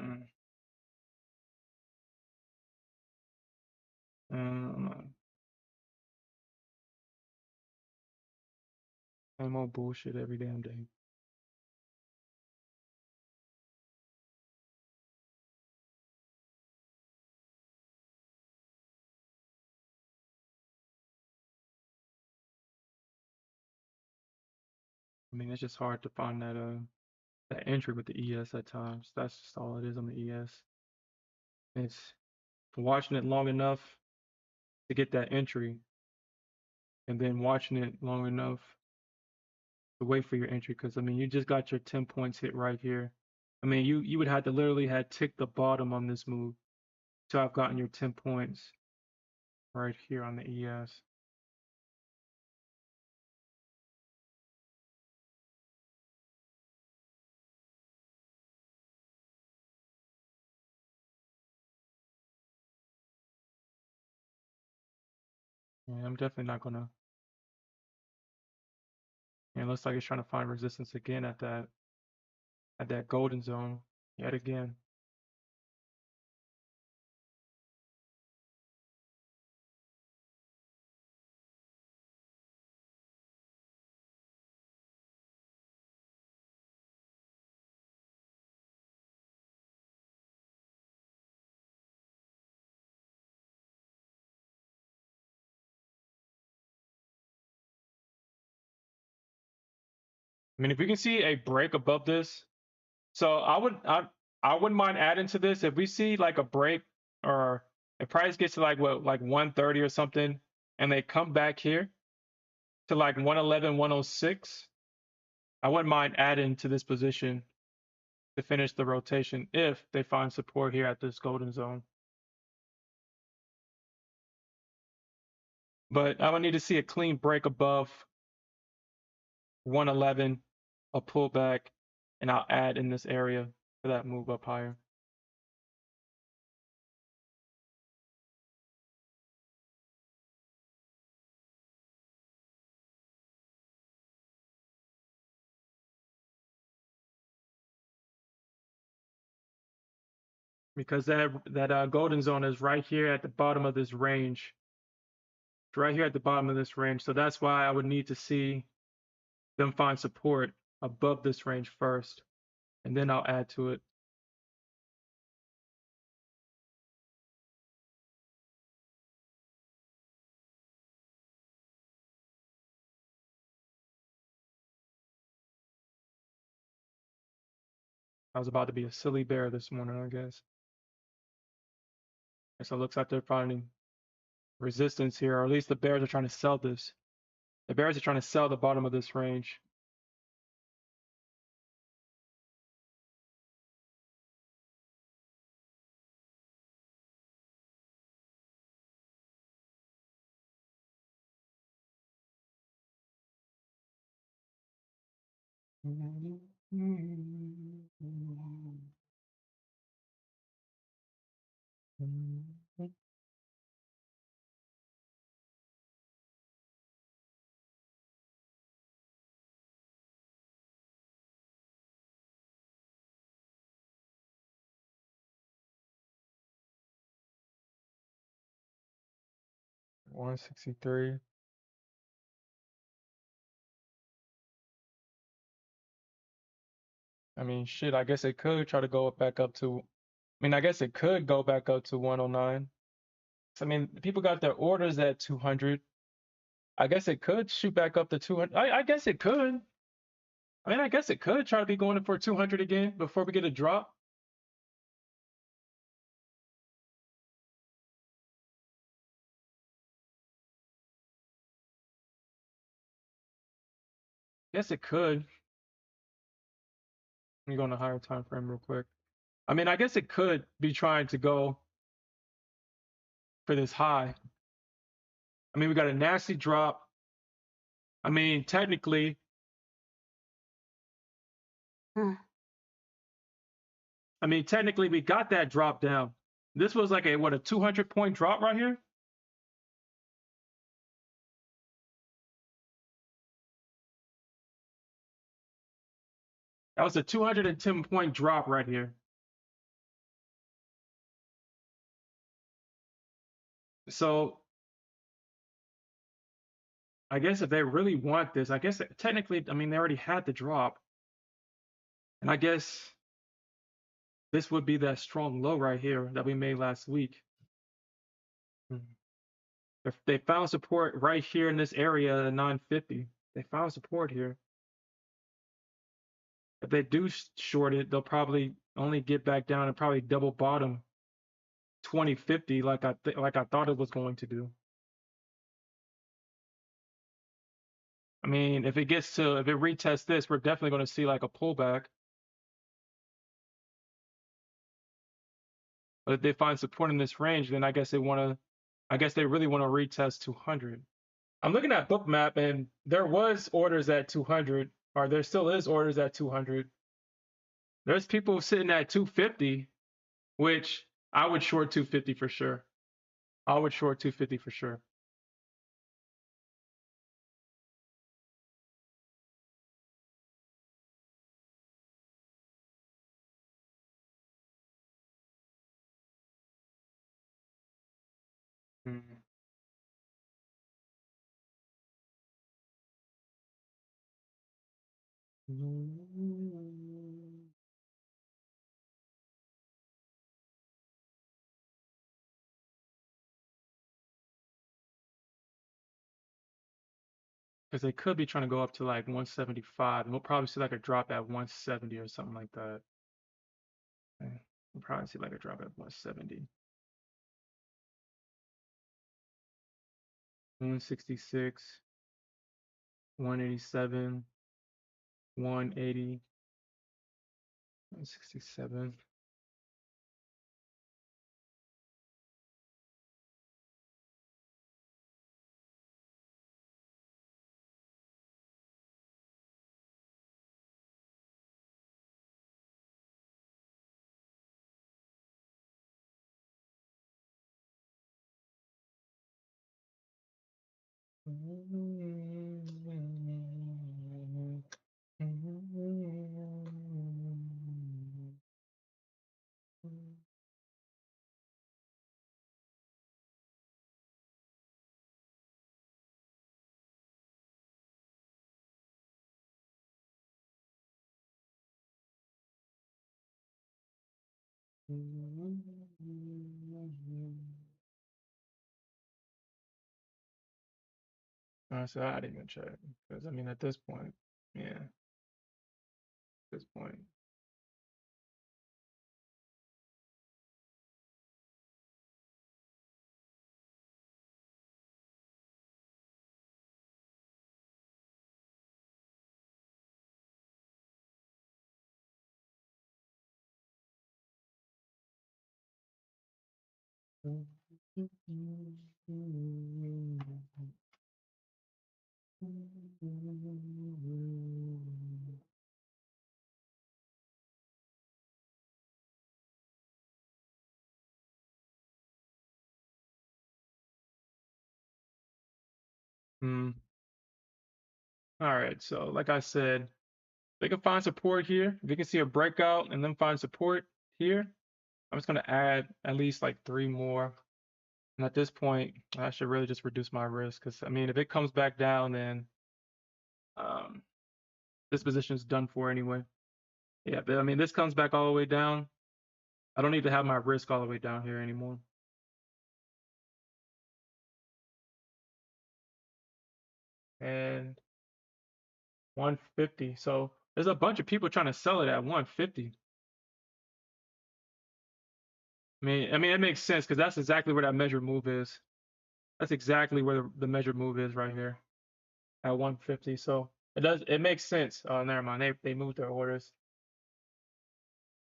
Mm, mm, same old bullshit every damn day. I mean, it's just hard to find that entry with the ES at times. That's just all it is on the ES. It's watching it long enough to get that entry, and then watching it long enough to wait for your entry. Because I mean, you just got your 10 points hit right here. I mean, you would have to literally had ticked the bottom on this move to have gotten your 10 points right here on the ES. Yeah, I'm definitely not gonna. Yeah, it looks like it's trying to find resistance again at that golden zone yet again. I mean, if we can see a break above this, so I wouldn't mind adding to this if we see like a break or if price gets to like what like 130 or something, and they come back here to like 111, 106. I wouldn't mind adding to this position to finish the rotation if they find support here at this golden zone. But I would need to see a clean break above 111, a pullback, and I'll add in this area. for that move up higher. Because that golden zone is right here at the bottom of this range. It's right here at the bottom of this range. So that's why I would need to see them find support above this range first, and then I'll add to it. I was about to be a silly bear this morning, I guess. So it looks like they're finding resistance here, or at least the bears are trying to sell this. The bears are trying to sell the bottom of this range. Mm-hmm. 163. I mean, shit, I guess it could try to go back up to, I mean, I guess it could go back up to 109. So, I mean, people got their orders at 200. I guess it could shoot back up to 200. I guess it could. I mean, I guess it could try to be going for 200 again before we get a drop. Guess it could. Let me go on a higher time frame real quick. I mean, I guess it could be trying to go for this high. I mean, we got a nasty drop. I mean, technically, we got that drop down. This was like a 200-point drop right here. That was a 210-point drop right here. So I guess if they really want this, I guess technically, I mean, they already had the drop. And I guess this would be that strong low right here that we made last week. If they found support right here in this area at 950. They found support here. If they do short it, they'll probably only get back down and probably double bottom 2050 like I thought it was going to do. I mean, if it retests this, we're definitely going to see like a pullback. But if they find support in this range, then I guess they really want to retest 200. I'm looking at Bookmap and there was orders at 200, or there still is orders at 200. There's people sitting at 250, which I would short 250 for sure. I would short 250 for sure. Mhm. Because they could be trying to go up to like 175, and we'll probably see like a drop at 170 or something like that. We'll probably see like a drop at 170. 166, 187, 180, 167. So I didn't even check because I mean at this point, yeah, at this point. Mm. All right, so like I said, they can find support here. If you can see a breakout and then find support here, I'm just gonna add at least like three more. And at this point, I should really just reduce my risk because I mean, if it comes back down, then um, this position is done for anyway. Yeah, but I mean, this comes back all the way down. I don't need to have my risk all the way down here anymore. And 150. So there's a bunch of people trying to sell it at 150. I mean, it makes sense because that's exactly where that measured move is. That's exactly where the measured move is right here at 150. So it makes sense. Oh, never mind. They moved their orders.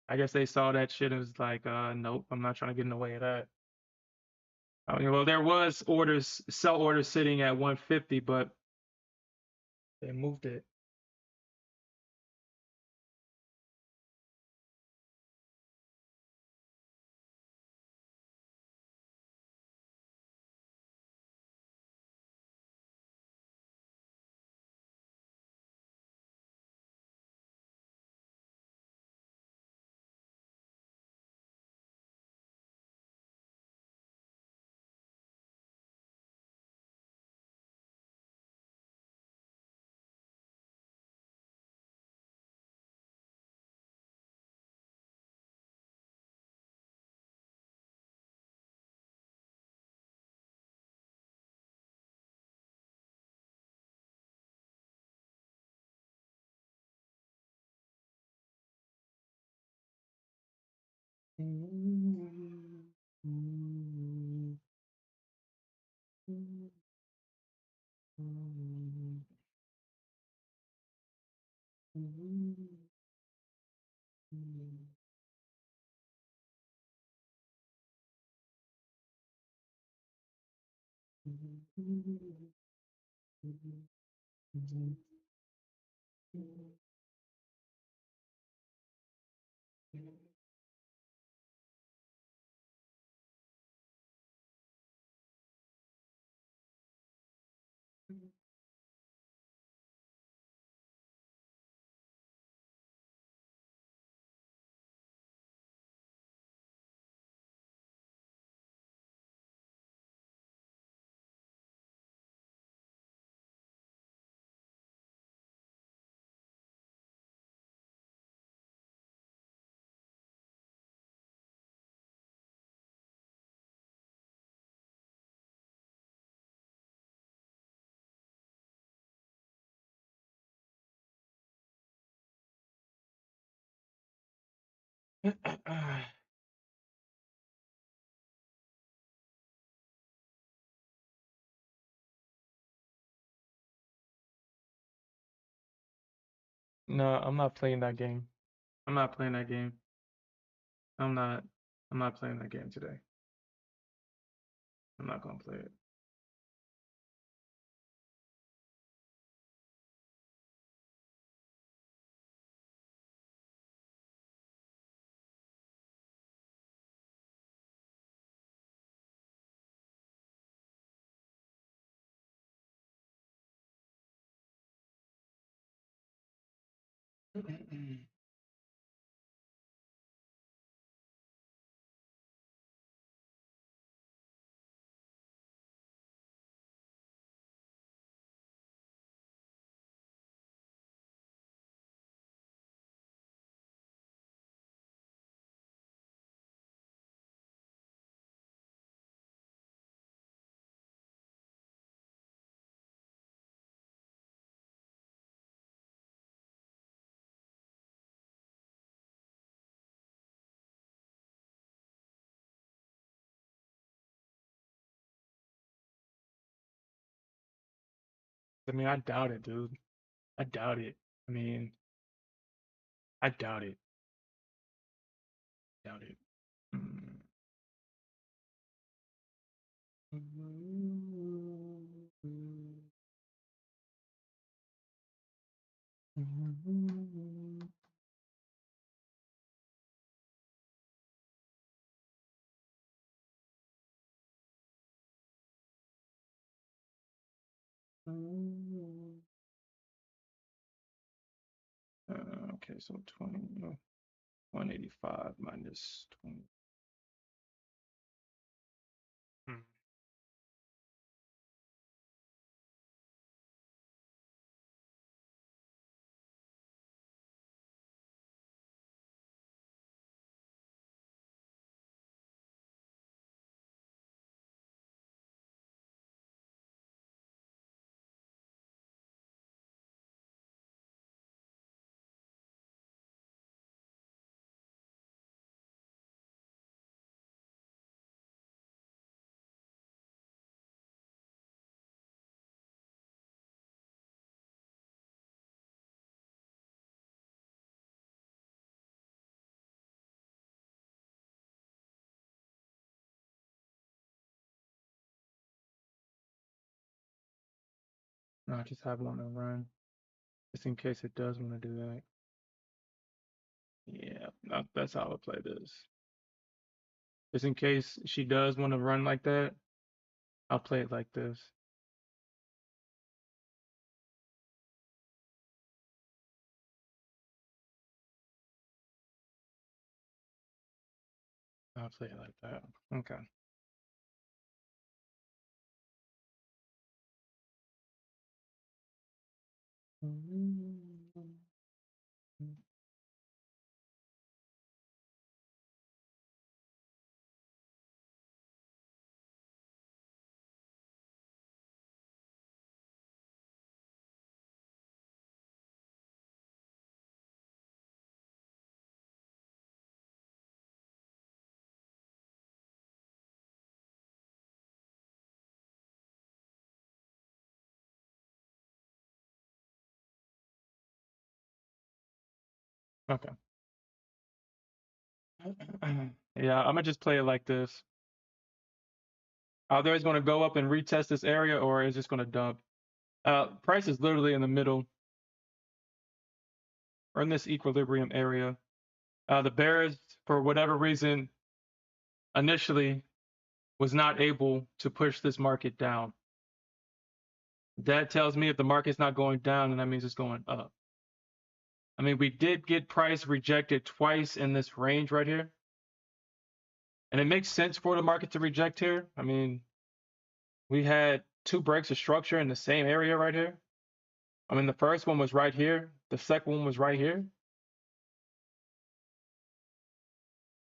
I guess they saw that shit and was like, nope, I'm not trying to get in the way of that. I mean, well, there was sell orders sitting at 150, but they moved it. No, I'm not playing that game. I'm not playing that game. I'm not. I'm not playing that game today. I'm not gonna play it. I mean, I doubt it, dude. I doubt it. I mean, I doubt it. Doubt it. Mm. Okay, so 20, 185 minus 20. Hmm. No, I just have it on the run, just in case it does want to do that. Yeah, that's how I play this. Just in case she does want to run like that, I'll play it like this. I'll play it like that. Okay. Okay. Yeah, I'm gonna just play it like this. Either it's gonna go up and retest this area, or it's just gonna dump. Price is literally in the middle, or in this equilibrium area. The bears, for whatever reason, initially was not able to push this market down. That tells me if the market's not going down, then that means it's going up. I mean, we did get price rejected twice in this range right here. And it makes sense for the market to reject here. I mean, we had two breaks of structure in the same area right here. I mean, the first one was right here. The second one was right here.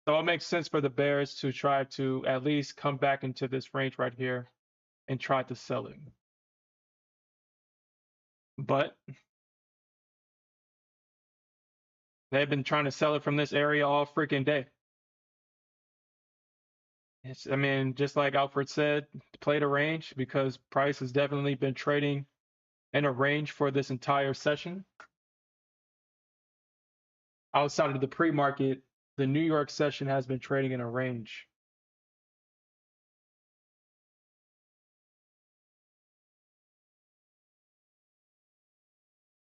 So it makes sense for the bears to try to at least come back into this range right here and try to sell it. But they've been trying to sell it from this area all freaking day. I mean, just like Alfred said, play the range because price has definitely been trading in a range for this entire session. Outside of the pre-market, the New York session has been trading in a range.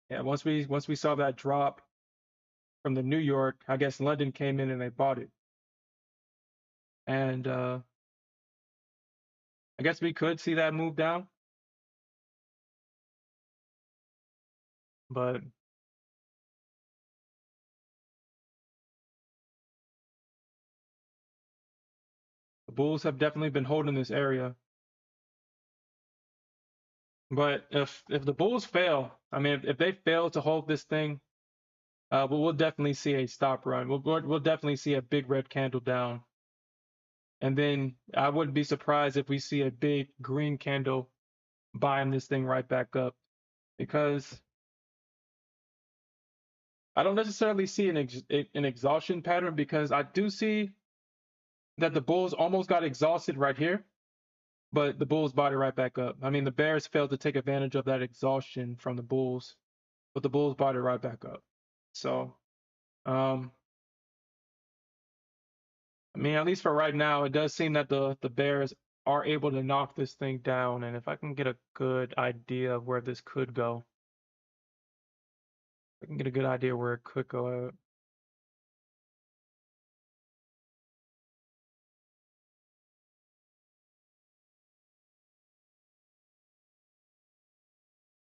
Yeah, once we saw that drop from the New York, I guess London came in and they bought it. And I guess we could see that move down, but bulls have definitely been holding this area. But if the bulls fail, I mean, if they fail to hold this thing, we'll definitely see a stop run. We'll definitely see a big red candle down. And then I wouldn't be surprised if we see a big green candle buying this thing right back up, because I don't necessarily see an exhaustion pattern, because I do see that the bulls almost got exhausted right here, but the bulls bought it right back up. I mean, the bears failed to take advantage of that exhaustion from the bulls, but the bulls bought it right back up. So, um, I mean, at least for right now, it does seem that the bears are able to knock this thing down. And if I can get a good idea of where this could go, I can get a good idea where it could go.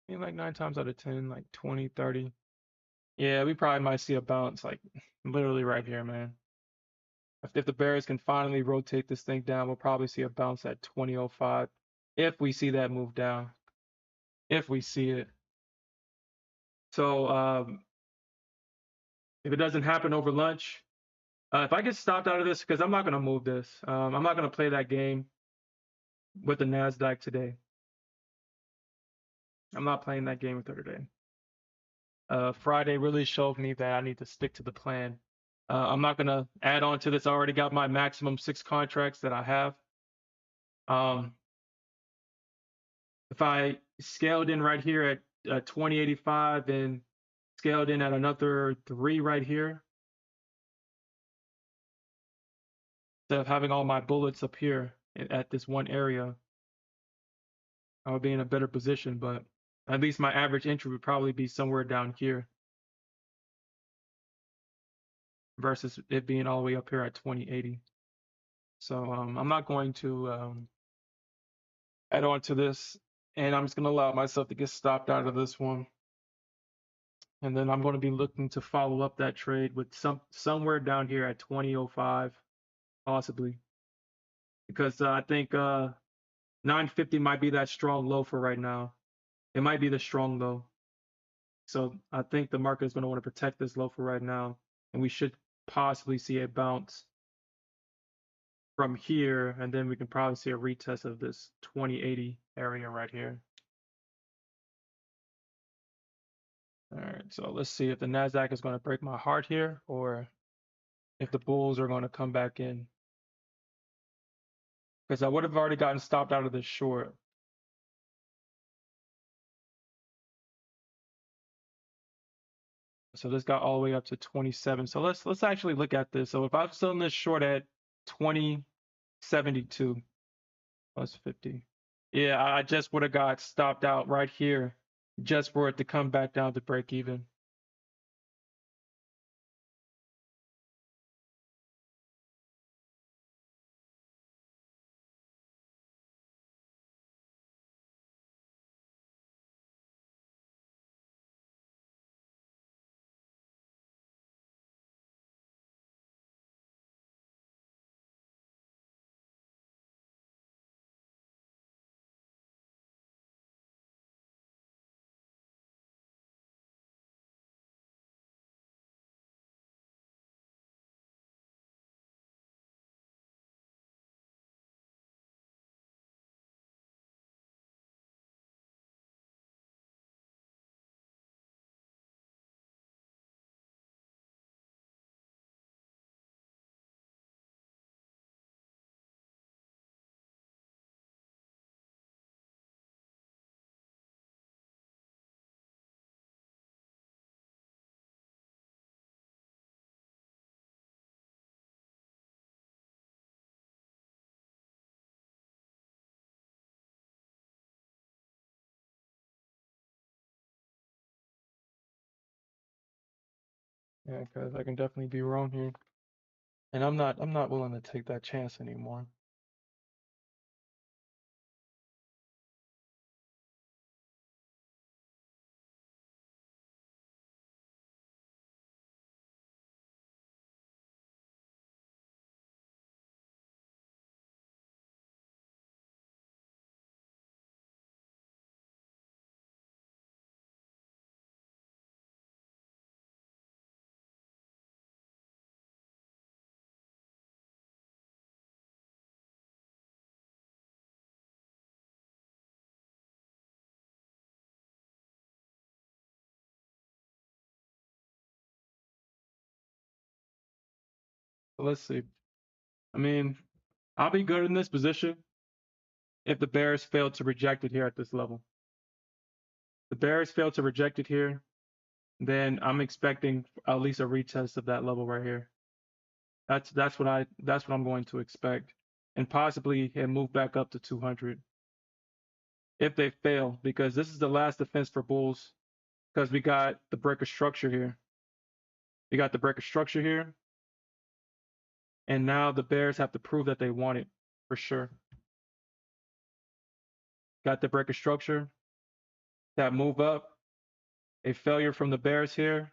I mean, like 9 times out of 10, like 20, 30. Yeah, we probably might see a bounce, like literally right here, man. If the Bears can finally rotate this thing down, we'll probably see a bounce at 20.05 if we see that move down, if we see it. So if it doesn't happen over lunch, if I get stopped out of this, because I'm not going to move this, I'm not going to play that game with the Nasdaq today. I'm not playing that game with her today. Friday really showed me that I need to stick to the plan. I'm not going to add on to this. I already got my maximum 6 contracts that I have. Um, if I scaled in right here at 2085 and scaled in at another 3 right here, instead of having all my bullets up here at this one area, I would be in a better position. But at least my average entry would probably be somewhere down here versus it being all the way up here at 2080. So I'm not going to add on to this, and I'm just going to allow myself to get stopped out of this one. And then I'm going to be looking to follow up that trade with somewhere down here at 2005, possibly, because I think 950 might be that strong low for right now. It might be the strong low. So I think the market is going to want to protect this low for right now, and we should possibly see a bounce from here, and then we can probably see a retest of this 2080 area right here. All right, so let's see if the Nasdaq is going to break my heart here, or if the bulls are going to come back in, because I would have already gotten stopped out of this short. So this got all the way up to 27. So let's actually look at this. So if I'm still in this short at 2072 plus 50, yeah, I just would have got stopped out right here just for it to come back down to break even. Yeah, because I can definitely be wrong here, and I'm not willing to take that chance anymore. let's see. I mean, I'll be good in this position if the bears fail to reject it here at this level. The bears fail to reject it here, then I'm expecting at least a retest of that level right here. That's what I'm going to expect, and possibly it move back up to 200 if they fail, because this is the last defense for bulls. Because we got the breaker structure here. We got the breaker structure here, and now the bears have to prove that they want it for sure. Got the breaker structure. That move up, a failure from the bears here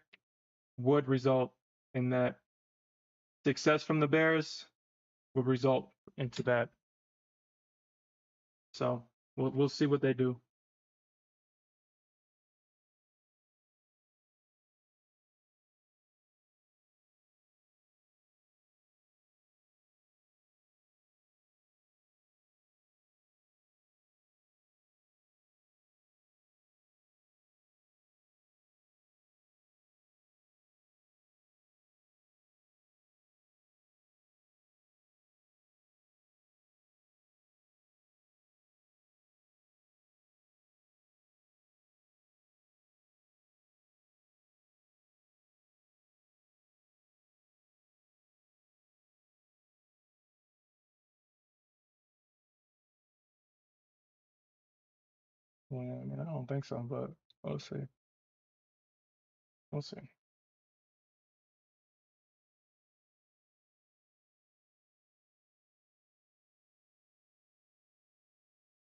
would result in that. Success from the bears would result into that. So we'll see what they do. Yeah, I mean, I don't think so, but we'll see. We'll see.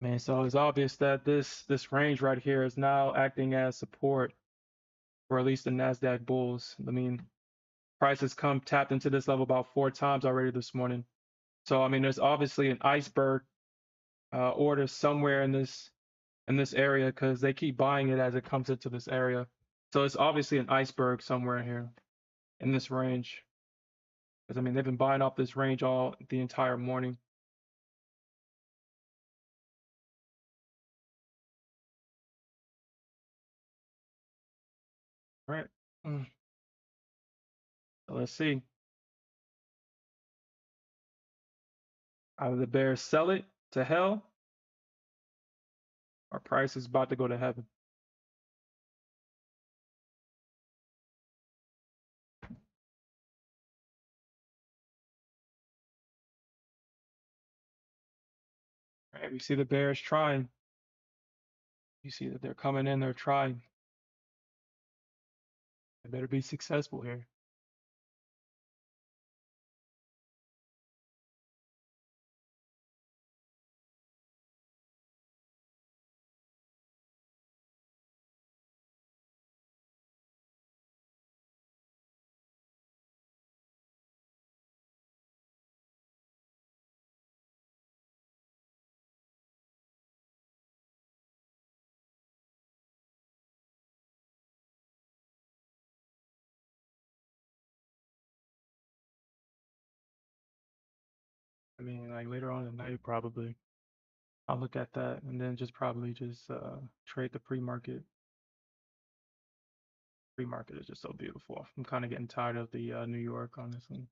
Man, so it's obvious that this range right here is now acting as support for at least the Nasdaq bulls. I mean, prices come tapped into this level about 4 times already this morning. So I mean, there's obviously an iceberg order somewhere in this area because they keep buying it as it comes into this area. So it's obviously an iceberg somewhere here in this range. Because I mean, they've been buying off this range all the entire morning. All right. Mm. So let's see. Either the bears sell it to hell, or price is about to go to heaven. All right. We see the bears trying. You see that they're coming in. They're trying. They better be successful here. I mean, like later on in the night, probably. I'll look at that and then just probably just trade the pre-market. Pre-market is just so beautiful. I'm kind of getting tired of the New York, honestly.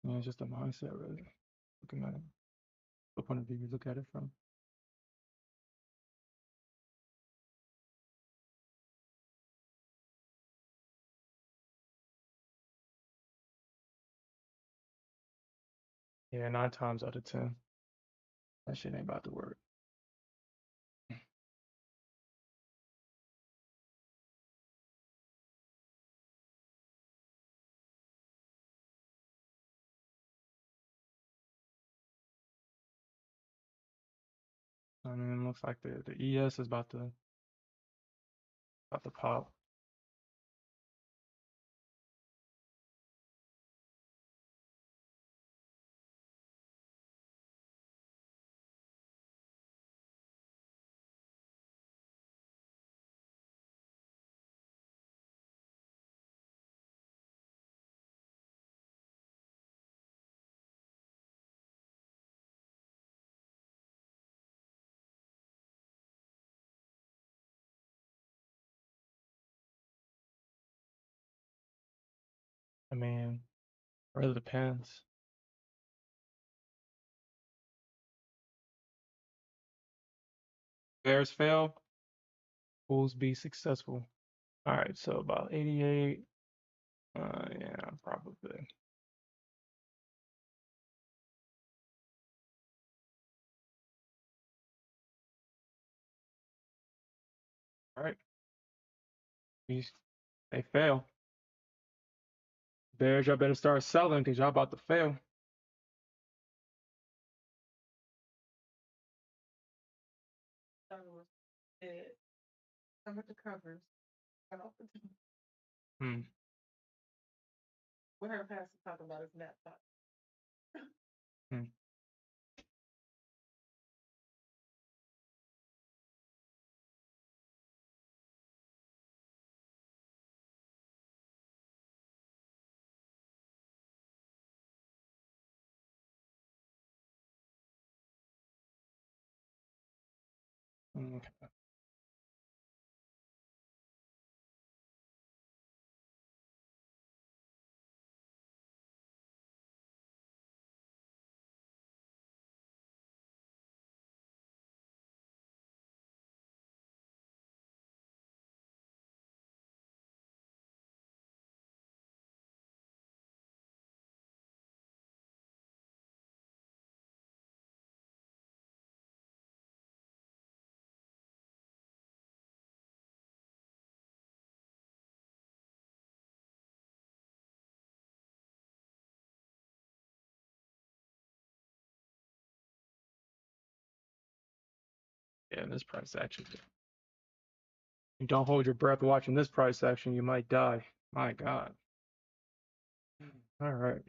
Yeah, it's just a mindset, really. Looking at it, what point of view you look at it from. Yeah, 9 times out of 10, that shit ain't about to work. I mean, it looks like the ES is about to pop. I mean, really depends. Bears fail, Bulls be successful. All right, so about 88. Yeah, probably. All right, these they fail. Bears, y'all better start selling because y'all about to fail. Hmm. Hmm. Okay. Yeah, this price action. You don't hold your breath watching this price action, you might die. My God. All right.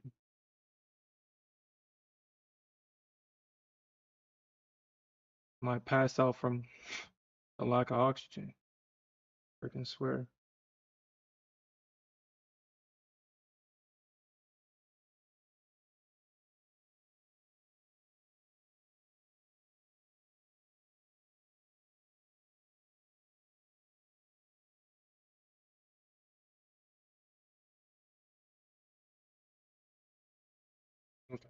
Might pass out from a lack of oxygen. Freaking swear. Okay.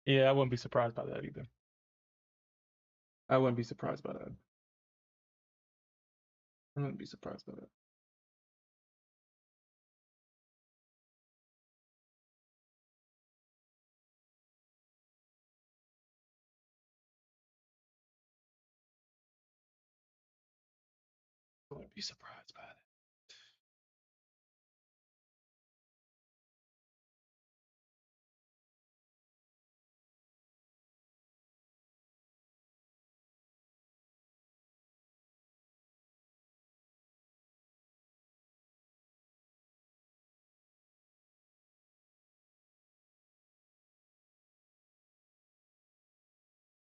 Yeah, I wouldn't be surprised by that either. I wouldn't be surprised by that. I wouldn't be surprised by that. I wouldn't be surprised by that.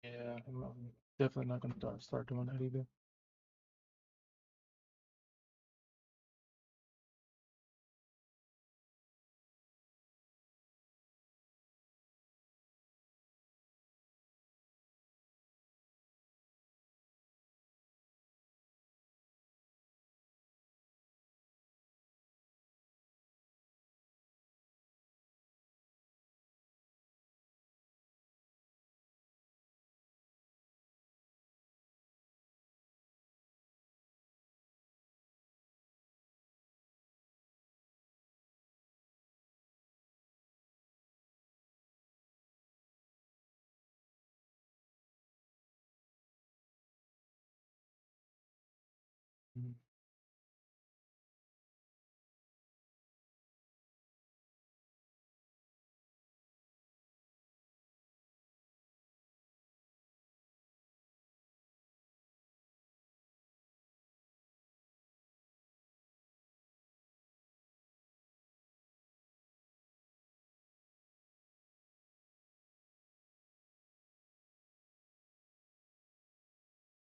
Yeah, I'm definitely not gonna start doing that either.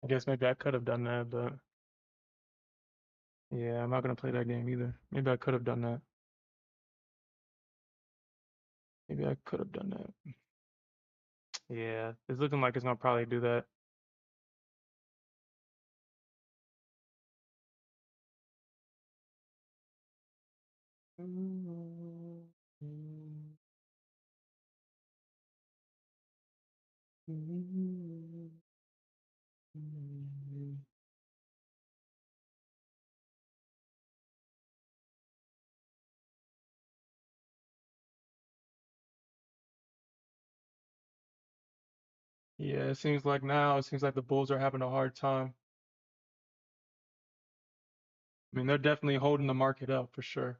I guess maybe I could have done that, but yeah, I'm not gonna play that game either. Maybe I could have done that. Maybe I could have done that. Yeah, it's looking like it's gonna probably do that. Yeah, it seems like now it seems like the Bulls are having a hard time. I mean, they're definitely holding the market up for sure.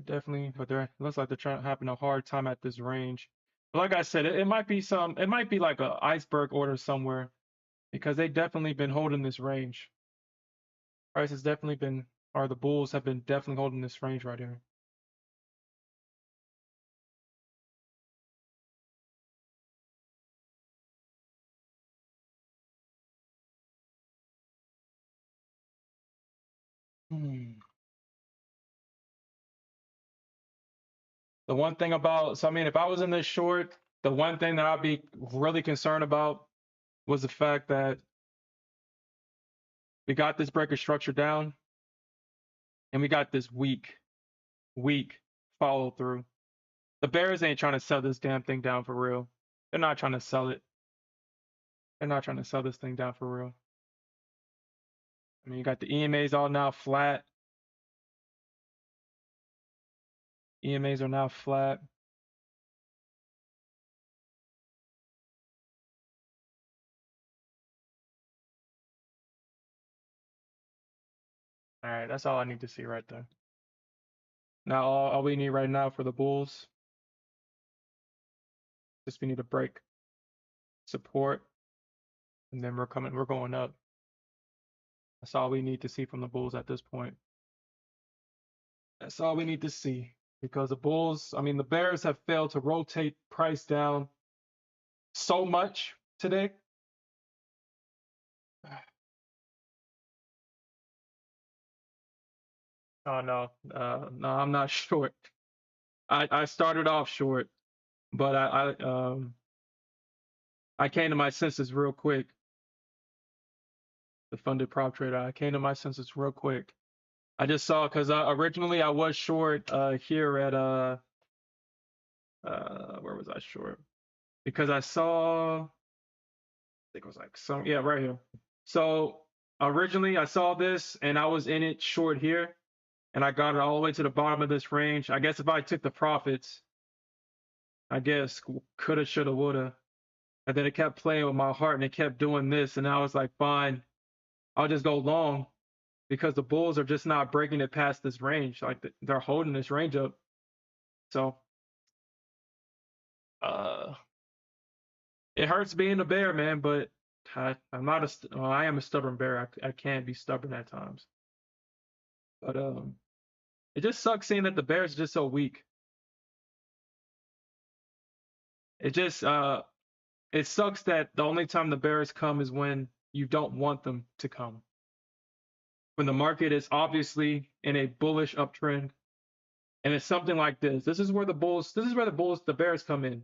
Definitely, but they're looks like they're trying having a hard time at this range. But like I said, it might be it might be like a iceberg order somewhere because they definitely been holding this range. Price has definitely been, or the Bulls have been definitely holding this range right here. Hmm. The one thing about, so I mean, if I was in this short, the one thing that I'd be really concerned about was the fact that we got this breaker structure down and we got this weak follow through. The Bears ain't trying to sell this damn thing down for real. They're not trying to sell it. They're not trying to sell this thing down for real. I mean, you got the EMAs all now flat. EMAs are now flat. All right, that's all I need to see right there. Now, all we need right now for the Bulls, just we need a break, support, and then we're going up. That's all we need to see from the Bulls at this point. That's all we need to see because the Bulls, I mean, the Bears have failed to rotate price down so much today. Oh no, no, I'm not short. I started off short, but I came to my senses real quick. The funded prop trader, I came to my senses real quick. I just saw because originally I was short here at where was I short? Because I saw, I think it was like some, yeah, right here. So originally I saw this and I was in it short here and I got it all the way to the bottom of this range. I guess if I took the profits, I guess coulda, shoulda, woulda. And then it kept playing with my heart and it kept doing this. And I was like, fine, I'll just go long because the Bulls are just not breaking it past this range. Like they're holding this range up. So uh, it hurts being a bear, man, but I'm not well, I am a stubborn bear. I can be stubborn at times. But it just sucks seeing that the Bears are just so weak. It just it sucks that the only time the Bears come is when you don't want them to come. When the market is obviously in a bullish uptrend and it's something like this. This is where the Bears come in.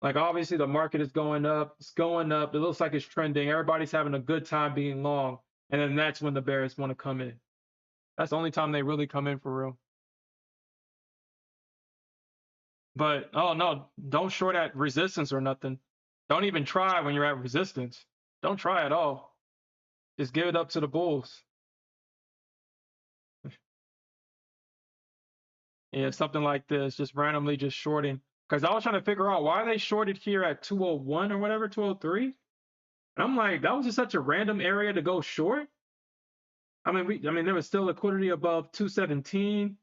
Like obviously the market is going up, it's going up, it looks like it's trending, everybody's having a good time being long, and then that's when the Bears want to come in. That's the only time they really come in for real. But oh no, don't short at resistance or nothing. Don't even try when you're at resistance. Don't try at all. Just give it up to the Bulls. Yeah, something like this, just randomly just shorting. Because I was trying to figure out why they shorted here at 201 or whatever, 203. And I'm like, that was just such a random area to go short. I mean, there was still liquidity above 217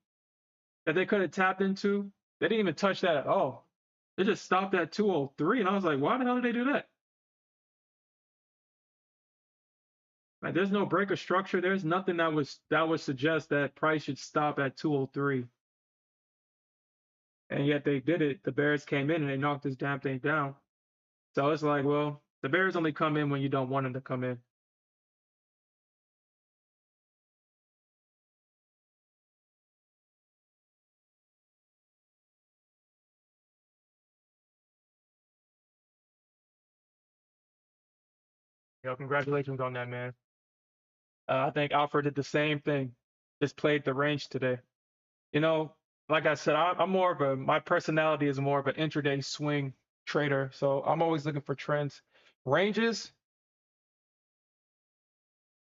that they could have tapped into. They didn't even touch that at all. They just stopped at 203, and I was like, why the hell did they do that? Like, there's no breaker structure. There's nothing that would suggest that price should stop at 203. And yet they did it. The Bears came in and they knocked this damn thing down. So it's like, well, the Bears only come in when you don't want them to come in. Congratulations on that, man. I think Alfred did the same thing. Just played the range today. You know, like I said, I'm more of my personality is more of an intraday swing trader. So I'm always looking for trends. Ranges,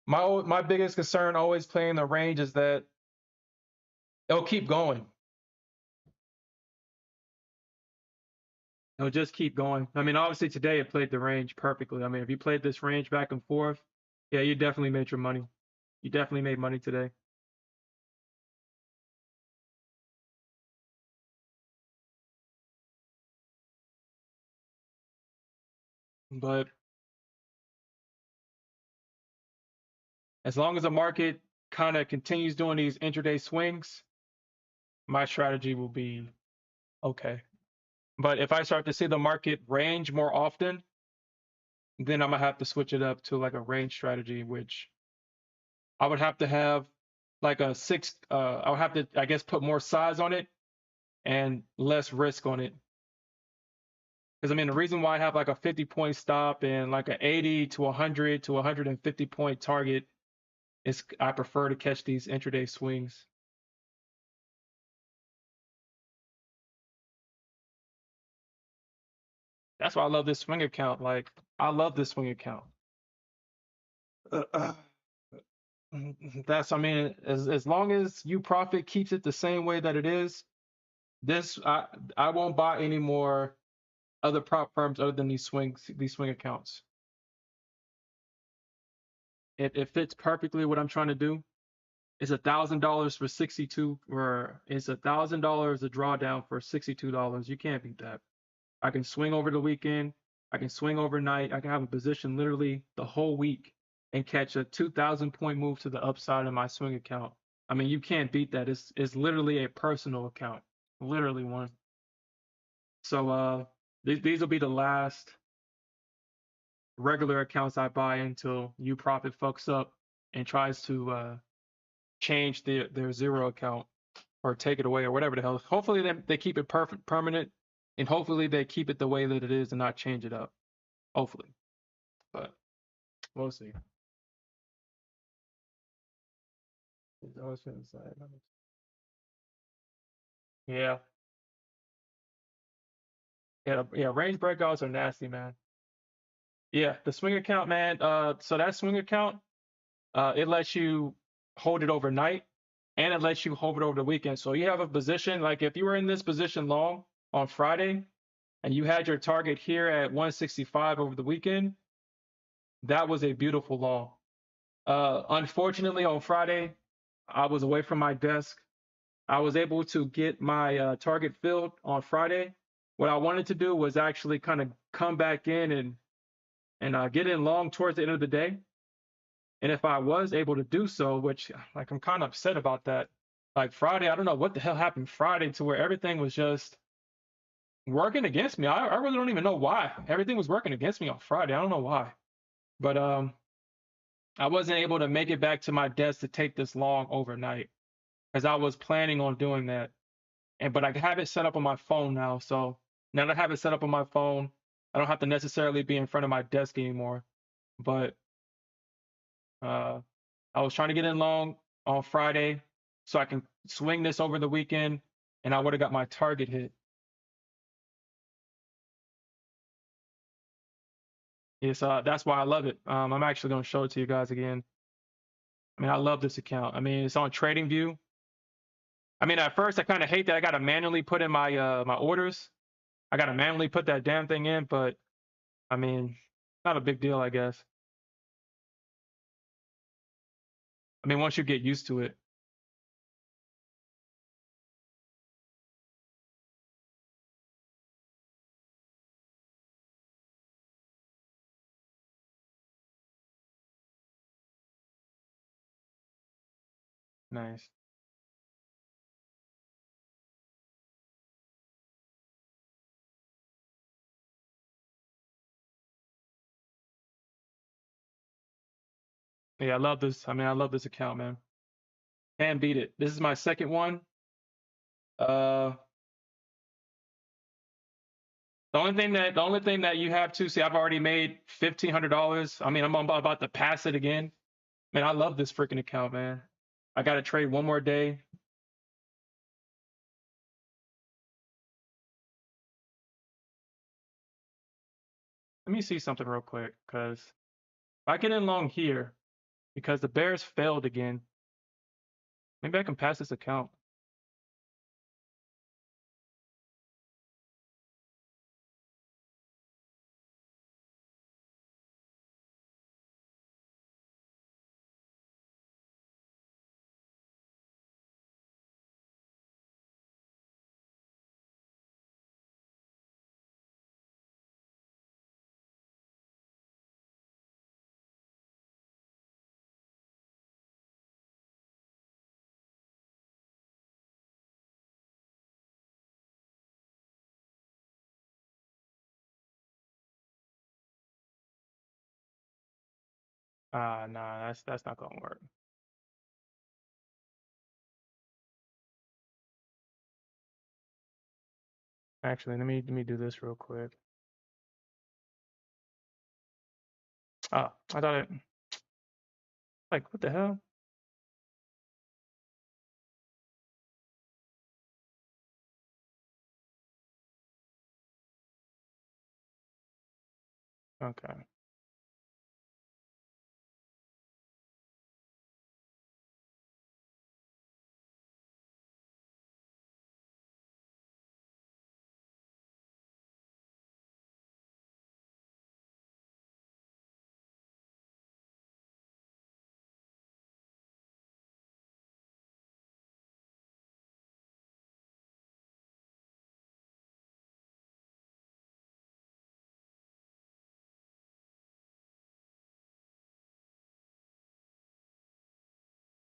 my biggest concern always playing the range is that it'll keep going. It'll just keep going. I mean, obviously today it played the range perfectly. I mean, if you played this range back and forth, yeah, you definitely made your money. You definitely made money today. But as long as the market kind of continues doing these intraday swings, my strategy will be okay. But if I start to see the market range more often, then I'm gonna have to switch it up to like a range strategy, which I would have to have like a six. I would have to, I guess, put more size on it and less risk on it. Because I mean, the reason why I have like a 50-point stop and like an 80 to 100 to 150 point target is I prefer to catch these intraday swings. That's why I love this swing account. Like, I love this swing account. Uh, uh, I mean, as long as you profit keeps it the same way that it is, this I won't buy any more other prop firms other than these swing accounts. It fits perfectly what I'm trying to do. It's $1,000 for 62, or it's $1,000 a drawdown for $62. You can't beat that. I can swing over the weekend. I can swing overnight. I can have a position literally the whole week and catch a 2,000 point move to the upside in my swing account. I mean, you can't beat that. It's literally a personal account, literally one. So these will be the last regular accounts I buy until you profit fucks up and tries to change their zero account or take it away or whatever the hell. Hopefully they keep it perfect permanent, and hopefully they keep it the way that it is and not change it up. Hopefully, but we'll see. It's always been inside. Yeah, yeah. Range breakouts are nasty, man. Yeah, the swing account, man. So that swing account, it lets you hold it overnight, and it lets you hold it over the weekend. So you have a position like if you were in this position long on Friday, and you had your target here at 165 over the weekend, that was a beautiful long. Unfortunately, on Friday, I was away from my desk. I was able to get my target filled on Friday. What I wanted to do was actually kind of come back in and get in long towards the end of the day. And if I was able to do so, which like I'm kind of upset about that. Like Friday, I don't know what the hell happened Friday to where everything was just working against me. I really don't even know why. Everything was working against me on Friday. I don't know why. But I wasn't able to make it back to my desk to take this long overnight because I was planning on doing that. And but I have it set up on my phone now. So now that I have it set up on my phone, I don't have to necessarily be in front of my desk anymore. But uh, I was trying to get in long on Friday so I can swing this over the weekend, and I would have got my target hit. Yes, that's why I love it. I'm actually going to show it to you guys again. I mean, I love this account. I mean, it's on TradingView. I mean, at first I kind of hate that I got to manually put in my my orders. I got to manually put that damn thing in, but I mean, not a big deal, I guess. I mean, once you get used to it. Nice. Yeah, I love this. I mean, I love this account, man. Can't beat it. This is my second one. Uh, the only thing that you have to see, I've already made $1,500. I mean, I'm about to pass it again. Man, I love this freaking account, man. I got to trade one more day. Let me see something real quick, because if I get in long here, because the Bears failed again, maybe I can pass this account. Nah, that's not gonna work. Actually, let me do this real quick. I thought it like what the hell? Okay.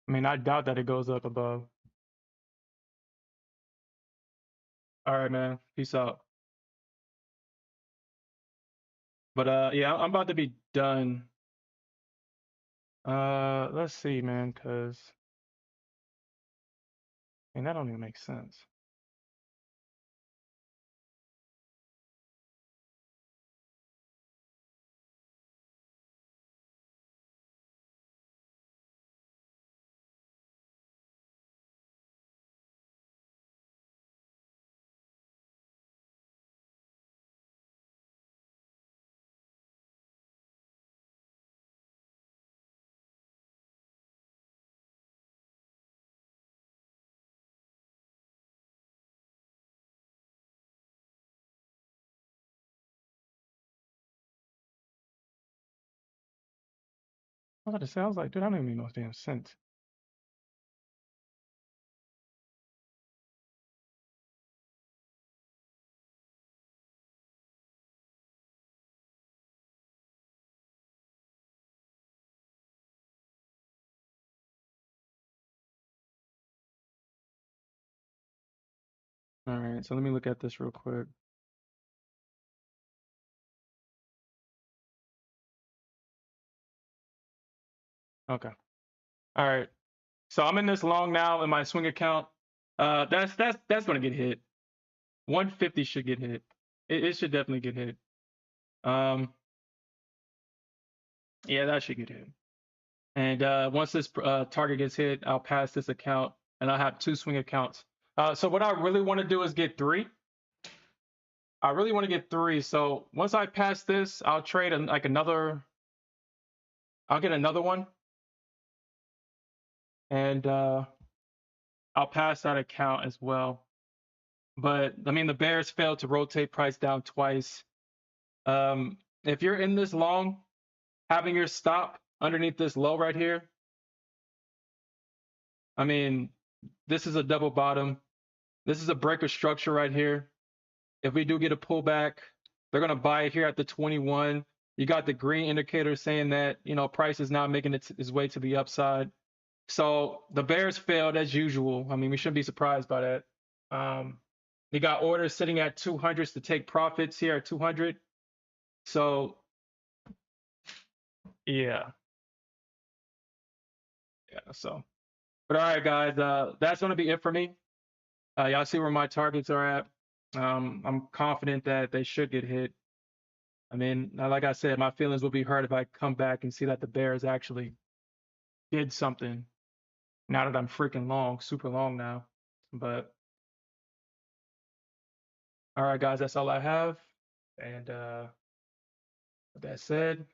I mean, I doubt that it goes up above. All right, man. Peace out. But yeah, I'm about to be done. Let's see, man, because I mean that don't even make sense. I was about to say, I was like, dude, I don't even make no damn sense. All right, so let me look at this real quick. Okay. All right. So I'm in this long now in my swing account. That's gonna get hit. 150 should get hit. It should definitely get hit. Um, yeah, that should get hit. And once this target gets hit, I'll pass this account, and I'll have two swing accounts. So what I really want to do is get three. I really want to get three. So once I pass this, I'll trade like another. I'll get another one, and I'll pass that account as well. But I mean, the Bears failed to rotate price down twice. if you're in this long, having your stop underneath this low right here, I mean, this is a double bottom. This is a breaker structure right here. If we do get a pullback, they're going to buy it here at the 21. You got the green indicator saying that, price is now making its way to the upside. So the bears failed as usual. I mean, we shouldn't be surprised by that. You got orders sitting at 200s to take profits here at 200. So yeah, yeah. So, but all right, guys, that's going to be it for me. Y'all see where my targets are at. I'm confident that they should get hit. I mean, like I said, my feelings will be hurt if I come back and see that the Bears actually did something. Now that I'm freaking long, super long now. But all right, guys, that's all I have. And with that said,